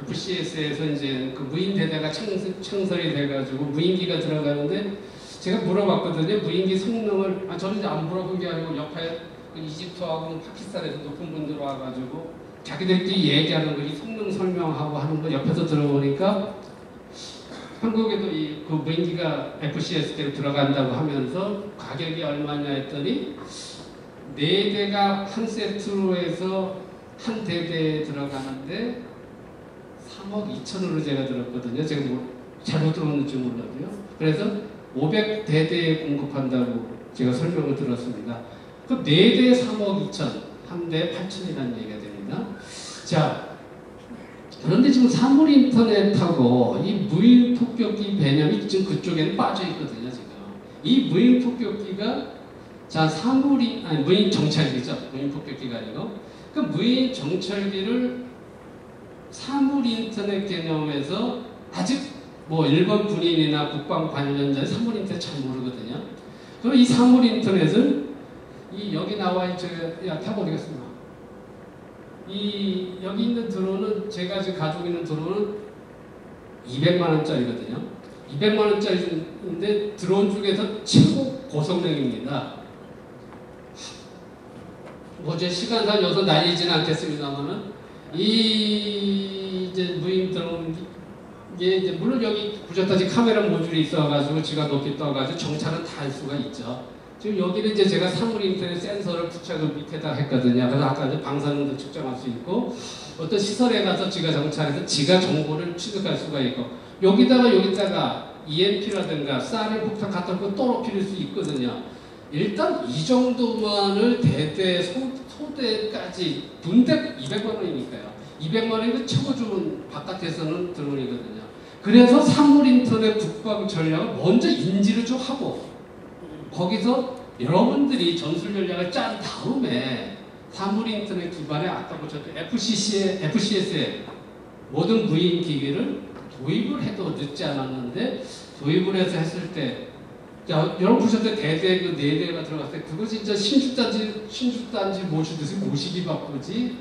FCS에서 이제 그 무인 대대가 창설이 돼가지고 무인기가 들어가는데 제가 물어봤거든요. 무인기 성능을 저는 이제 안 물어본 게 아니고 옆에 이집트하고 파키스탄에서 높은 분들 와가지고 자기들끼리 얘기하는 거 이 성능 설명하고 하는 거 옆에서 들어보니까 한국에도 그 무인기가 FCS대로 들어간다고 하면서 가격이 얼마냐 했더니 4대가 한 세트로 해서 한 대대에 들어가는데 3억 2천으로 제가 들었거든요. 제가 잘못 들었는지 몰라도요. 그래서 500대대에 공급한다고 제가 설명을 들었습니다. 그 4대 3억 2천, 한 대 8천이라는 얘기가 됩니다. 자, 그런데 지금 사물 인터넷하고 이 무인 폭격기 개념이 지금 그쪽에는 빠져 있거든요. 지금 이 무인 폭격기가 무인 정찰기죠. 무인 폭격기가 아니고 그 무인 정찰기를 사물 인터넷 개념에서 아직 일본 군인이나 국방 관련자의 사물 인터넷 잘 모르거든요. 그럼 이 사물 인터넷을 여기 나와 있죠. 타보겠습니다. 여기 있는 드론은 제가 지금 가지고 있는 드론은 200만 원짜리거든요. 200만 원짜리인데 드론 중에서 최고 고성능입니다. 제 시간상 여기서 날리지는 않겠습니다만은 이제 무인 드론 이제 물론 여기 구조타지 카메라 모듈이 있어가지고 지가 높이 떠가지고 정찰은 다 할 수가 있죠. 지금 여기는 이제 제가 사물 인터넷 센서를 부착을 밑에다 했거든요. 그래서 아까 이제 방사능도 측정할 수 있고 어떤 시설에 가서 지가 정찰해서 지가 정보를 취득할 수가 있고 여기다가 EMP라든가 쌀의 폭탄 같은 거 떨어뜨릴 수 있거든요. 일단 이 정도만을 대대 소대까지 분대 200만 원이니까요. 200만 원이면 최고 좋은 바깥에서는 드론이거든요. 그래서 사물인터넷 국방 전략을 먼저 인지를 좀 하고 거기서 여러분들이 전술 전략을 짠 다음에 사물인터넷 기반의 아까 보셨던 FCS에 모든 무인 기기를 도입을 해도 늦지 않았는데 도입을 해서 했을 때 자, 여러분 보셨을 때 대대 그 4대가 들어갔을 때 그거 진짜 신축단지 모시기 바쁘지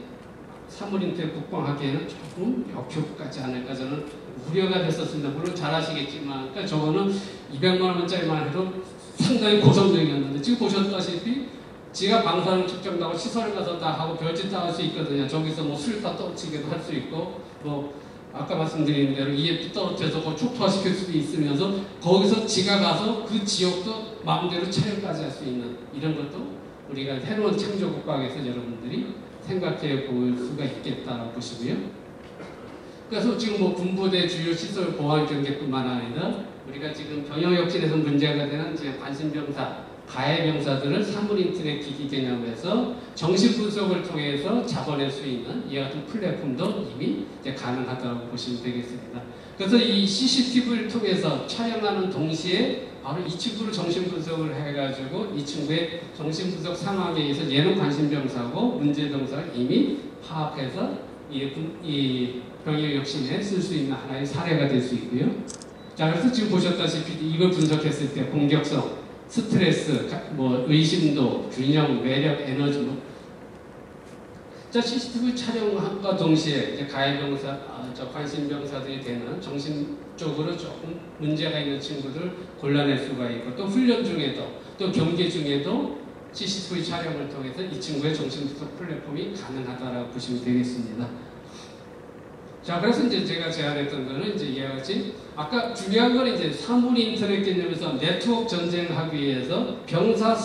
사물인터넷 국방하기에는 조금 역효과지 않을까 저는 우려가 됐었습니다. 물론 잘 아시겠지만 그러니까 저거는 200만 원짜리만 해도 상당히 고성능이었는데 지금 보셨다시피 지가 방사능 측정하고 시설 가서 다 하고 별짓 다 할 수 있거든요. 저기서 뭐 수류탄 떨어치기도 할 수 있고 뭐 아까 말씀드린 대로 EMP 떨어뜨려서 그걸 촉투화시킬 수도 있으면서 거기서 지가 가서 그 지역도 마음대로 촬영까지 할 수 있는 이런 것도 우리가 새로운 창조국방에서 여러분들이 생각해 볼 수가 있겠다고 보시고요. 그래서 지금 뭐 군부대 주요 시설 보안 경계뿐만 아니라 우리가 지금 병역역진에서 문제가 되는 이제 관심병사, 가해병사들을 사물인터넷 기기 개념에서 정신분석을 통해서 잡아낼 수 있는 이 같은 플랫폼도 이미 이제 가능하다고 보시면 되겠습니다. 그래서 이 CCTV를 통해서 촬영하는 동시에 바로 이 친구를 정신분석을 해가지고 이 친구의 정신분석 상황에 의해서 얘는 관심병사고 문제병사를 이미 파악해서 이 병역역신에 쓸 수 있는 하나의 사례가 될 수 있고요. 자, 그래서 지금 보셨다시피 이걸 분석했을 때 공격성, 스트레스, 뭐 의심도, 균형, 매력, 에너지 뭐. 자, CCTV 촬영과 동시에 이제 가해병사, 관심병사들이 되는 정신적으로 조금 문제가 있는 친구들 골라낼 수가 있고 또 훈련 중에도 또 경계 중에도 CCTV 촬영을 통해서 이 친구의 정신분석 플랫폼이 가능하다라고 보시면 되겠습니다. 자, 그래서 이제 제가 제안했던 거는 이제 이와 같이 아까 중요한 건 이제 사물인터넷 개념에서 네트워크 전쟁하기 위해서 병사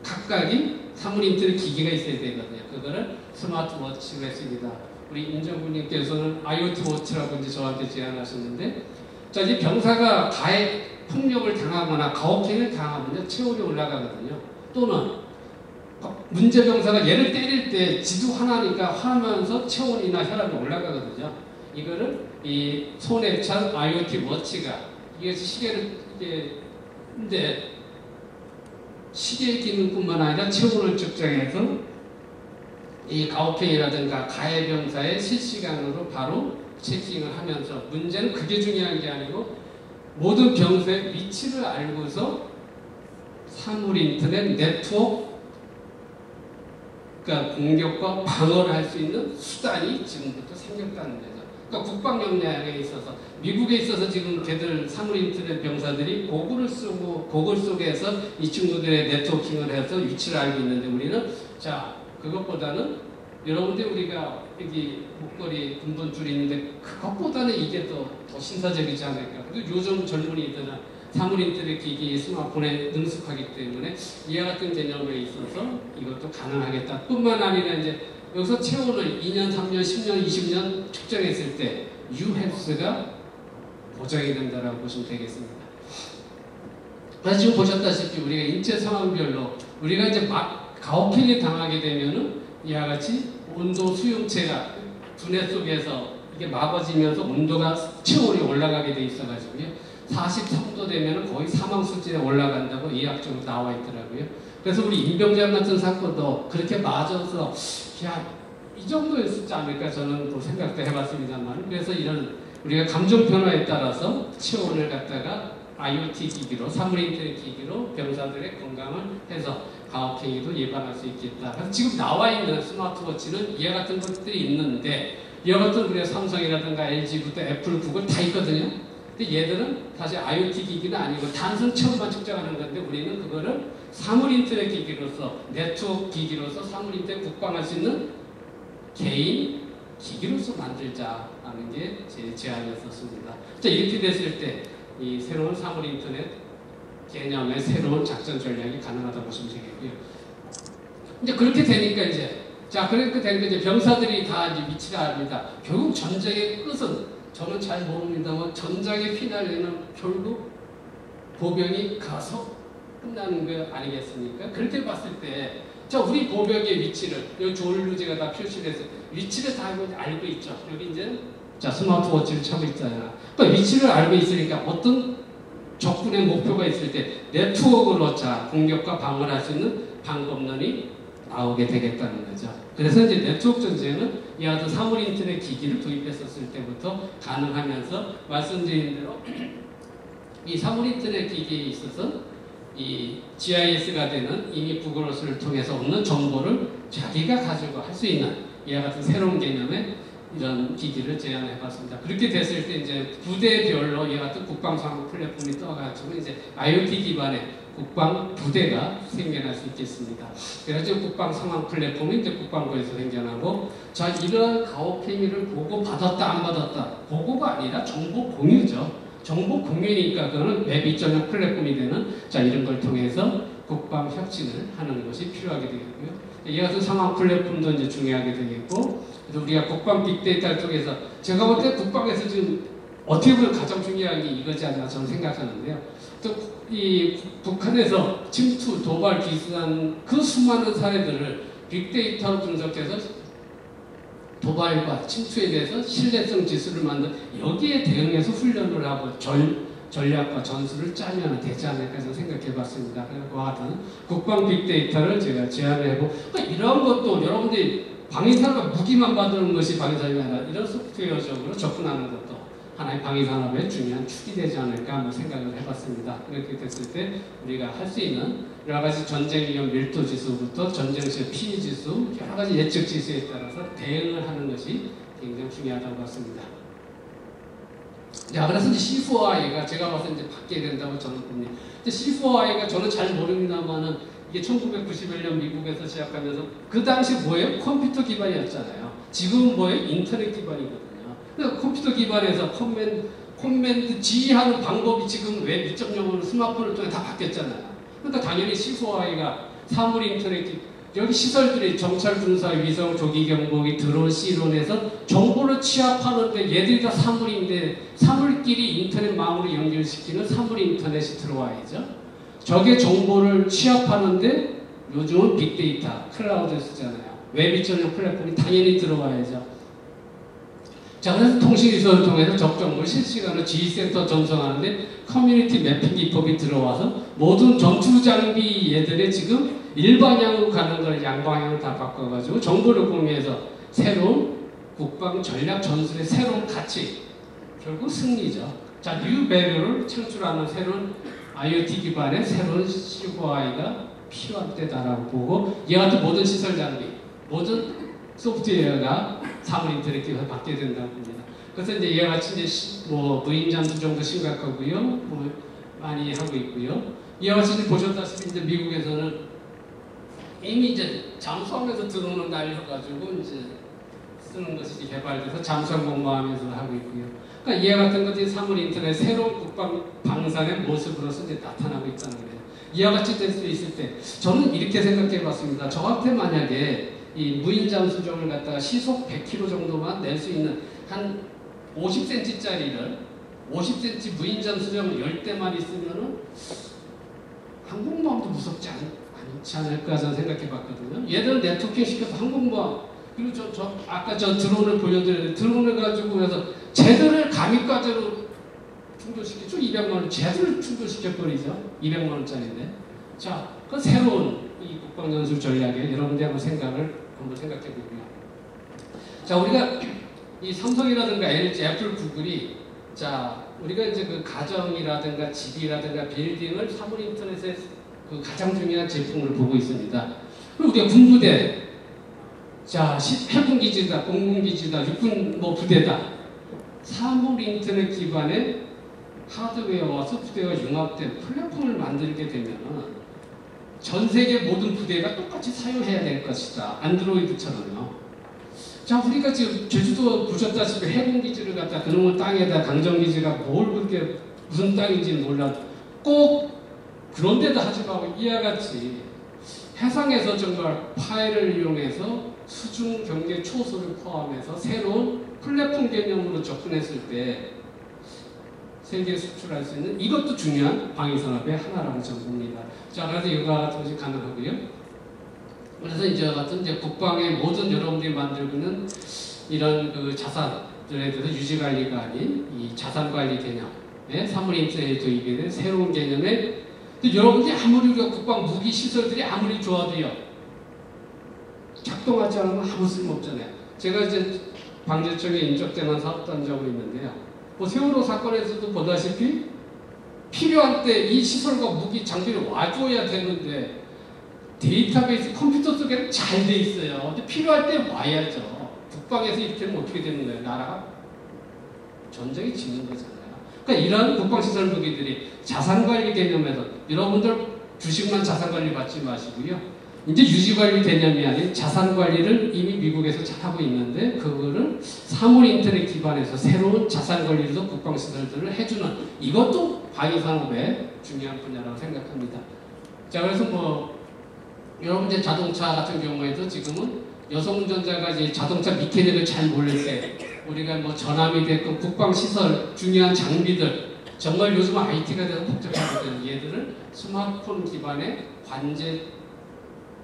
각각이 사물인터넷 기기가 있어야 되거든요. 그거를 스마트워치로 했습니다. 우리 임정구님께서는 IoT 워치라고 이제 저한테 제안하셨는데, 자, 이제 병사가 가해 폭력을 당하거나 가혹행위를 당하면 체온이 올라가거든요. 또는 문제 병사가 얘를 때릴 때 지도 화나니까 화나면서 체온이나 혈압이 올라가거든요. 이거를 이 손에 찬 IoT 워치가 이게 시계를 이제 시계 기능뿐만 아니라 체온을 측정해서 이 가혹행위라든가 가해병사의 실시간으로 바로 체킹을 하면서 문제는 그게 중요한 게 아니고 모든 병사의 위치를 알고서 사물인터넷 네트워크 그러니까 공격과 방어를 할 수 있는 수단이 지금부터 생겼다는 거죠. 그러니까 국방 역량에 있어서 미국에 있어서 지금 걔들 사물인터넷 병사들이 고글을 쓰고 고글 속에서 이 친구들의 네트워킹을 해서 위치를 알고 있는데 우리는 자 그것보다는 여러분들 우리가 여기 목걸이 군번줄이 있는데 그것보다는 이게 더 신사적이지 않을까. 그리고 요즘 젊은이들은 사물인터넷 기기 스마트폰에 능숙하기 때문에 이와 같은 개념에 있어서 이것도 가능하겠다. 뿐만 아니라 이제 여기서 체온을 2년, 3년, 10년, 20년 측정했을 때 유헬스가 보장이 된다고 보시면 되겠습니다. 그래서 지금 보셨다시피 우리가 인체 상황별로 우리가 이제 막 가혹행위 당하게 되면은 이와 같이 온도 수용체가 두뇌 속에서 이게 막아지면서 온도가 체온이 올라가게 돼 있어가지고요. 43도 되면 거의 사망 수준에 올라간다고 의학적으로 나와 있더라고요. 그래서 우리 임병장 같은 사건도 그렇게 맞아서 야, 이 정도였지 않을까 저는 또 생각도 해봤습니다만 그래서 이런 우리가 감정 변화에 따라서 체온을 갖다가 IoT 기기로 사물인터넷 기기로 병사들의 건강을 해서 가혹행위도 예방할 수 있겠다. 그래서 지금 나와 있는 스마트워치는 이와 같은 것들이 있는데 이와 같은 우리가 삼성이라든가 LG부터 애플, 구글 다 있거든요. 근데 얘들은 사실 IoT 기기는 아니고 단순 체온만 측정하는 건데 우리는 그거를 사물인터넷 기기로서 네트워크 기기로서 사물인터넷 국방할 수 있는 개인 기기로서 만들자라는 게 제 제안이었습니다. 자, 이렇게 됐을 때 이 새로운 사물인터넷 개념의 새로운 작전 전략이 가능하다고 보시면 되겠고요. 이제 그렇게 되니까 이제 자 그렇게 되니까 이제 병사들이 다 이제 위치를 압니다. 결국 전쟁의 끝은 저는 잘 모릅니다만 전장에 휘날리는 결국 보병이 가서 끝나는 거 아니겠습니까? 그렇게 봤을 때 자, 우리 보벽의 위치를, 여기 조류제가 다 표시를 해서 위치를 다 알고 있죠. 여기 이제, 자, 스마트워치를 차고 있잖아요. 그러니까 위치를 알고 있으니까 어떤 적군의 목표가 있을 때 네트워크로 자, 공격과 방어를 할 수 있는 방법론이 나오게 되겠다는 거죠. 그래서 이제 네트워크 전쟁은 이와 같은 사물 인터넷 기기를 도입했었을 때부터 가능하면서 말씀드린 대로 이 사물 인터넷 기기에 있어서 이 GIS가 되는 이미 구글어스를 통해서 얻는 정보를 자기가 가지고 할 수 있는 이와 같은 새로운 개념의 이런 기기를 제안해 봤습니다. 그렇게 됐을 때 이제 부대별로 이와 같은 국방상황 플랫폼이 떠가지고 이제 IoT 기반의 국방 부대가 생겨날 수 있겠습니다. 그래서 국방 상황 플랫폼이 이제 국방부에서 생겨나고, 자, 이러한 가혹 행위를 보고 받았다 안 받았다, 보고가 아니라 정보 공유죠. 정보 공유니까 그거는 웹 2.0 플랫폼이 되는, 자, 이런 걸 통해서 국방 혁신을 하는 것이 필요하게 되겠고요. 이 같은 상황 플랫폼도 이제 중요하게 되겠고, 그래서 우리가 국방 빅데이터를 통해서, 제가 볼 때 국방에서 지금 어떻게 보면 가장 중요한 게 이거지 않나 저는 생각하는데요. 또 이 북한에서 침투, 도발, 기술한 그 수많은 사례들을 빅데이터로 분석해서 도발과 침투에 대해서 신뢰성 지수를 만든, 여기에 대응해서 훈련을 하고 전략과 전술을 짜면 되지 않을까 저는 생각해 봤습니다. 그래서 그와 같은 국방 빅데이터를 제가 제안을 해보고, 그러니까 이런 것도 여러분들이 방위산업과 무기만 받는 것이 방위산업이 아니라 이런 소프트웨어적으로 접근하는 것도 하나의 방위산업의 중요한 축이 되지 않을까 한번 생각을 해봤습니다. 그렇게 됐을 때 우리가 할 수 있는 여러 가지 전쟁 위험 밀도 지수부터 전쟁 시 피해 지수, 여러 가지 예측 지수에 따라서 대응을 하는 것이 굉장히 중요하다고 봤습니다. 자, 그래서 이제 C4I가 제가 봐서 이제 바뀌어야 된다고 저는 봅니다. C4I가 저는 잘 모릅니다만은 이게 1991년 미국에서 시작하면서 그 당시 뭐예요? 컴퓨터 기반이었잖아요. 지금은 뭐예요? 인터넷 기반이거든요. 그래서 컴퓨터 기반에서 커맨드 지휘하는 방법이 지금 웹 2.0으로 스마트폰을 통해 다 바뀌었잖아요. 그러니까 당연히 C4I가 사물 인터넷, 여기 시설들이 정찰, 군사, 위성, 조기 경보기, 드론, C론에서 정보를 취합하는데 얘들이 다 사물인데 사물끼리 인터넷망으로 연결시키는 사물 인터넷이 들어와야죠. 저게 정보를 취합하는데 요즘은 빅데이터, 클라우드 쓰잖아요. 웹 2.0 플랫폼이 당연히 들어와야죠. 자, 그래서 통신기술을 통해서 적정을 실시간으로 지휘센터 전송하는데 커뮤니티 매핑 기법이 들어와서 모든 전투 장비 얘들의 지금 일반향으로 가는 걸 양방향으로 다 바꿔가지고 정보를 공유해서 새로운 국방 전략 전술의 새로운 가치, 결국 승리죠. 자, 뉴 밸류를 창출하는 새로운 IoT 기반의 새로운 C4I가 필요할 때다라고 보고, 이와 같은 모든 시설 장비, 모든 소프트웨어가 사물 인터랙티브에서 바뀌어야 된다고 봅니다. 그래서 이제 이와 같이 이제 무인 잠수 정도 심각하고요, 많이 하고 있고요. 이와 같이 보셨다시피 이제 미국에서는 이미 이제 잠수하면서 들어오는 날려가지고 이제 쓰는 것이 개발돼서 잠수함 공모하면서 하고 있고요. 그러니까 이와 같은 것들이 사물 인터넷 새로운 국방 방산의 모습으로서 이제 나타나고 있다는 거예요. 이와 같이 될 수 있을 때 저는 이렇게 생각해 봤습니다. 저한테 만약에 이 무인 잠수정을 갖다가 시속 100km 정도만 낼 수 있는 한 50cm짜리를 50cm 무인 잠수정 10대만 있으면은 항공모함도 무섭지 않지 않을까 저는 생각해 봤거든요. 얘들 네트워킹 시켜서 항공모함, 그리고 아까 저 드론을 보여드렸는데 드론을 가지고 해서 쟤들을 감히까지로 충돌시키죠. 200만원 쟤들을 충돌시켜버리죠. 200만원짜리인데. 자, 그 새로운 이 국방연수 전략에 여러분들이 한번 생각해 보고요. 자, 우리가 이 삼성이라든가 LG, 애플, 구글이, 자, 우리가 이제 그 가정이라든가 집이라든가 빌딩을 사물 인터넷에 그 가장 중요한 제품을 보고 있습니다. 그리고 우리가 군부대, 자, 해군기지다, 공군기지다, 육군 부대다, 사물 인터넷 기반의 하드웨어와 소프트웨어 융합된 플랫폼을 만들게 되면 전 세계 모든 부대가 똑같이 사용해야 될 것이다. 안드로이드처럼요. 자, 우리가 지금 제주도 보셨다시피 해군기지를 갖다 그놈의 땅에다 강정기지가 뭘 그렇게 무슨 땅인지는 몰라도 꼭 그런 데도 하지 말고 이와 같이 해상에서 정말 파일을 이용해서 수중 경계 초소를 포함해서 새로운 플랫폼 개념으로 접근했을 때 세계에 수출할 수 있는, 이것도 중요한 방위산업의 하나라고 저는 봅니다. 자, 그래서 이와 같은 것이 가능하고요. 그래서 이제 같은 이제 국방의 모든 여러분들이 만들고 있는 이런 그 자산들에 대해서 유지 관리가 아닌 이 자산 관리 개념, 사물 인터넷에 도입이 된 새로운 개념에 여러분들이 아무리 우리가 국방 무기 시설들이 아무리 좋아도요 작동하지 않으면 아무 쓸모 없잖아요. 제가 이제 방재청에 인적대만 사업도 한 적이 있는데요. 뭐 세월호 사건에서도 보다시피 필요한 때 이 시설과 무기 장비를 와줘야 되는데 데이터베이스 컴퓨터 속에는 잘 돼 있어요. 근데 필요할 때 와야죠. 국방에서 이렇게 하면 어떻게 되는 거예요? 나라가 전쟁이 지는 거잖아요. 그러니까 이런 국방시설 무기들이 자산관리 개념에서 여러분들 주식만 자산관리 받지 마시고요. 이제 유지관리 개념이 아닌 자산관리를 이미 미국에서 잘하고 있는데 그거를 사물인터넷 기반에서 새로운 자산관리도 국방시설들을 해주는 이것도 방위산업의 중요한 분야라고 생각합니다. 자, 그래서 뭐 여러분 이제 자동차 같은 경우에도 지금은 여성 운전자가 이제 자동차 미케닉을 잘 모를 때 우리가 뭐 전함이 됐건 국방시설 중요한 장비들 정말 요즘 IT가 돼서 복잡하거든요. 얘들을 스마트폰 기반의 관제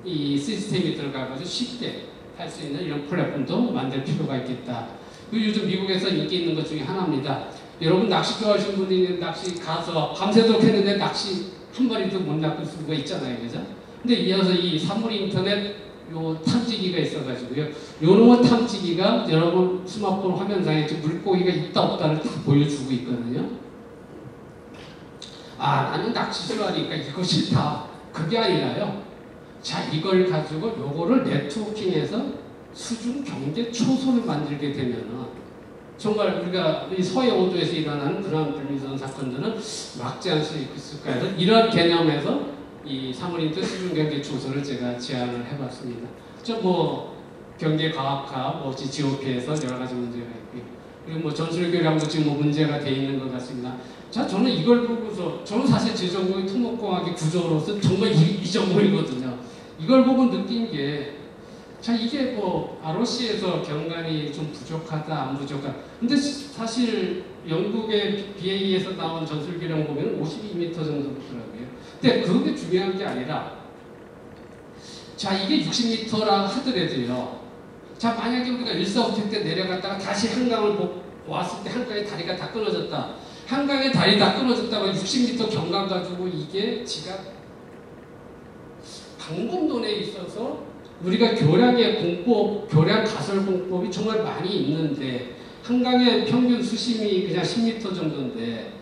이 시스템이 들어가가지고 쉽게 할 수 있는 이런 플랫폼도 만들 필요가 있겠다. 그리고 요즘 미국에서 인기 있는 것 중에 하나입니다. 여러분 낚시 좋아하시는 분이 낚시 가서 밤새도록 했는데 낚시 한 마리도 못 낚을 수가 있잖아요. 그죠? 근데 이어서 이 사물 인터넷 요 탐지기가 있어가지고요. 요런 탐지기가 여러분 스마트폰 화면상에 물고기가 있다 없다를 다 보여주고 있거든요. 아, 나는 낚시 싫어하니까 이거 싫다. 그게 아니라요. 자, 이걸 가지고 요거를 네트워킹해서 수중 경제 초소를 만들게 되면은 정말 우리가 이 서해 오도에서 일어나는 그런 불미스러운 사건들은 막지 않을 수 있을까 해서 이런 개념에서 이 사물인터 수중 경제 초소를 제가 제안을 해봤습니다. 뭐 경제과학과 뭐 GOP에서 여러 가지 문제가 있고요. 그리고 뭐 전술교량도 지금 뭐 문제가 돼 있는 것 같습니다. 자, 저는 이걸 보고서 저는 사실 제 전공이 토목공학의 구조로서 정말 이 전공이거든요. 이걸 보고 느낀 게 자, 이게 뭐 ROC에서 경관이 좀 부족하다 안 부족하다. 근데 사실 영국의 BA에서 나온 전술기령 보면 52m 정도 되더라고요. 근데 그게 중요한 게 아니라 자, 이게 60m라 하더라도요. 자, 만약에 우리가 일사후퇴 때 내려갔다가 다시 한강을 왔을 때 한강의 다리가 다 끊어졌다. 한강의 다리 다 끊어졌다가 60m 경관 가지고 이게 지가 방법론에 있어서 우리가 교량의 공법, 교량 가설 공법이 정말 많이 있는데 한강의 평균 수심이 그냥 10m 정도인데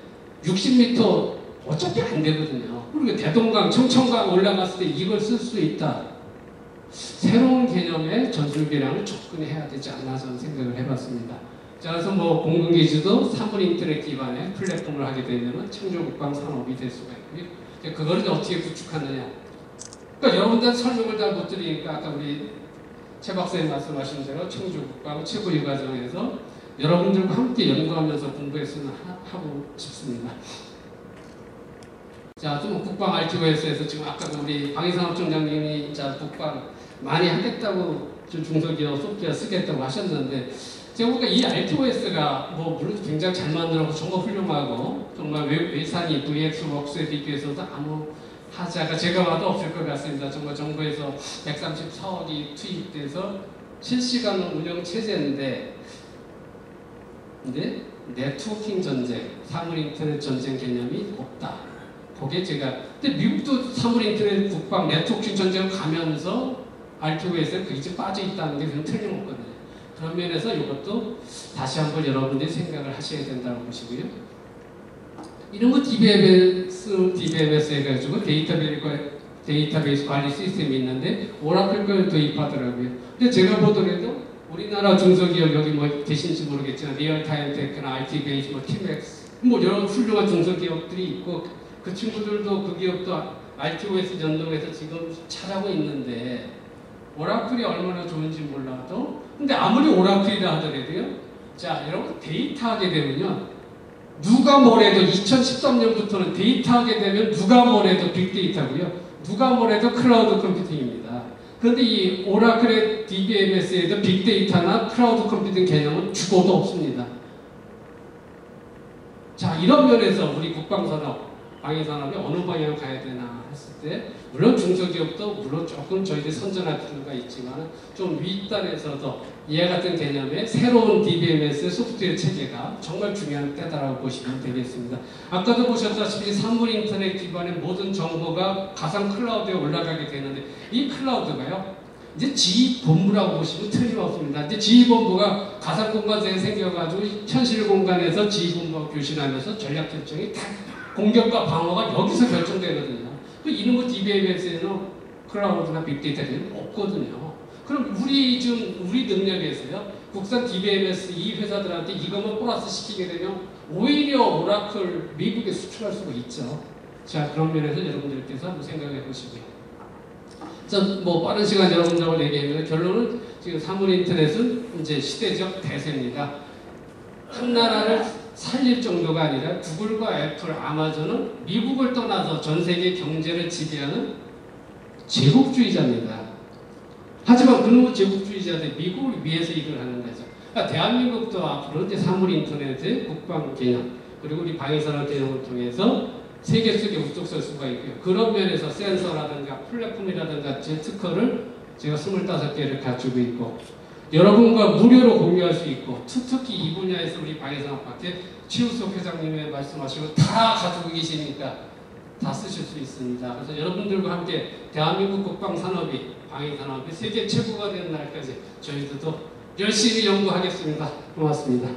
60m 어차피 안 되거든요. 그리고 대동강, 청천강 올라갔을 때 이걸 쓸 수 있다. 새로운 개념의 전술계량을 접근해야 되지 않나 저는 생각을 해봤습니다. 자, 그래서 뭐 공군기지도 사물 인터넷 기반의 플랫폼을 하게 되면 창조국방 산업이 될 수가 있고요. 그거를 어떻게 구축하느냐. 그러니까 여러분들 설명을 잘 못 드리니까 아까 우리 최 박사님 말씀하신 대로 청주국방 최고위 과정에서 여러분들과 함께 연구하면서 공부했으면 하고 싶습니다. 자, 좀 국방 RTOS에서 지금 아까 우리 방위산업청장님이 자 국방 많이 하겠다고 좀 중소기업 소프트웨어 쓰겠다고 하셨는데 제가 보니까 이 RTOS가 뭐 물론 굉장히 잘 만들어서 정말 훌륭하고 정말 외산이 VX웍스에 비교해서도 아무 하자가 제가 봐도 없을 것 같습니다. 정말 정부에서 134억이 투입돼서 실시간 운영 체제인데 근데 네트워킹 전쟁, 사물 인터넷 전쟁 개념이 없다. 그게 제가 근데 미국도 사물 인터넷 국방 네트워킹 전쟁을 가면서 RTOS에 그게 좀 빠져 있다는 게 좀 틀림없거든요. 그런 면에서 이것도 다시 한번 여러분들이 생각을 하셔야 된다고 보시고요. 이런 거 DBMS 해가지고 데이터베이스 관리 시스템이 있는데 오라클 걸 도입하더라고요. 근데 제가 보더라도 우리나라 중소기업 여기 뭐 계신지 모르겠지만 리얼타임 테크나 IT베이스, 뭐 팀엑스 뭐 여러 훌륭한 중소기업들이 있고 그 친구들도 그 기업도 RTOS 연동해서 지금 잘하고 있는데 오라클이 얼마나 좋은지 몰라도 근데 아무리 오라클이라 하더라도요. 자, 여러분 데이터 하게 되면요. 누가 뭐래도 2013년부터는 데이터 하게 되면 누가 뭐래도 빅데이터고요. 누가 뭐래도 클라우드 컴퓨팅입니다. 그런데 이 오라클의 DBMS에도 빅데이터나 클라우드 컴퓨팅 개념은 죽어도 없습니다. 자, 이런 면에서 우리 국방산업 방위산업이 어느 방향 가야 되나 했을 때 물론 중소기업도 물론 조금 저희들이 선전할 필요가 있지만 좀 윗단에서도 이와 같은 개념의 새로운 DBMS 소프트웨어 체계가 정말 중요한 때다라고 보시면 되겠습니다. 아까도 보셨다시피 사물 인터넷 기반의 모든 정보가 가상 클라우드에 올라가게 되는데 이 클라우드가요 이제 지휘본부라고 보시면 틀림없습니다. 이제 지휘본부가 가상 공간에 생겨가지고 현실 공간에서 지휘본부와 교신하면서 전략 결정이 다 공격과 방어가 여기서 결정되거든요. 그 이놈의 DBMS에는 클라우드나 빅데이터는 없거든요. 그럼 우리 능력에서요, 국산 DBMS 이 회사들한테 이것만 플러스 시키게 되면 오히려 오라클 미국에 수출할 수가 있죠. 자, 그런 면에서 여러분들께서 한번 생각해 보시고요. 뭐 빠른 시간 여러분들하고 얘기하면 결론은 지금 사물 인터넷은 이제 시대적 대세입니다. 한 나라를 살릴 정도가 아니라 구글과 애플, 아마존은 미국을 떠나서 전 세계 경제를 지배하는 제국주의자입니다. 하지만 그놈의 제국주의자들이 미국을 위해서 일을 하는 거죠. 그러니까 대한민국도 앞으로 이제 사물 인터넷의 국방 개념 그리고 우리 방위산업 개념을 통해서 세계 속에 우뚝 설 수가 있고요. 그런 면에서 센서라든가 플랫폼이라든가 제 특허를 제가 25개를 가지고 있고 여러분과 무료로 공유할 수 있고 특히 이 분야에서 우리 방위산업학회 최우석 회장님의 말씀하시고 다 가지고 계시니까 다 쓰실 수 있습니다. 그래서 여러분들과 함께 대한민국 국방산업이 방위산업이 세계 최고가 되는 날까지 저희들도 열심히 연구하겠습니다. 고맙습니다.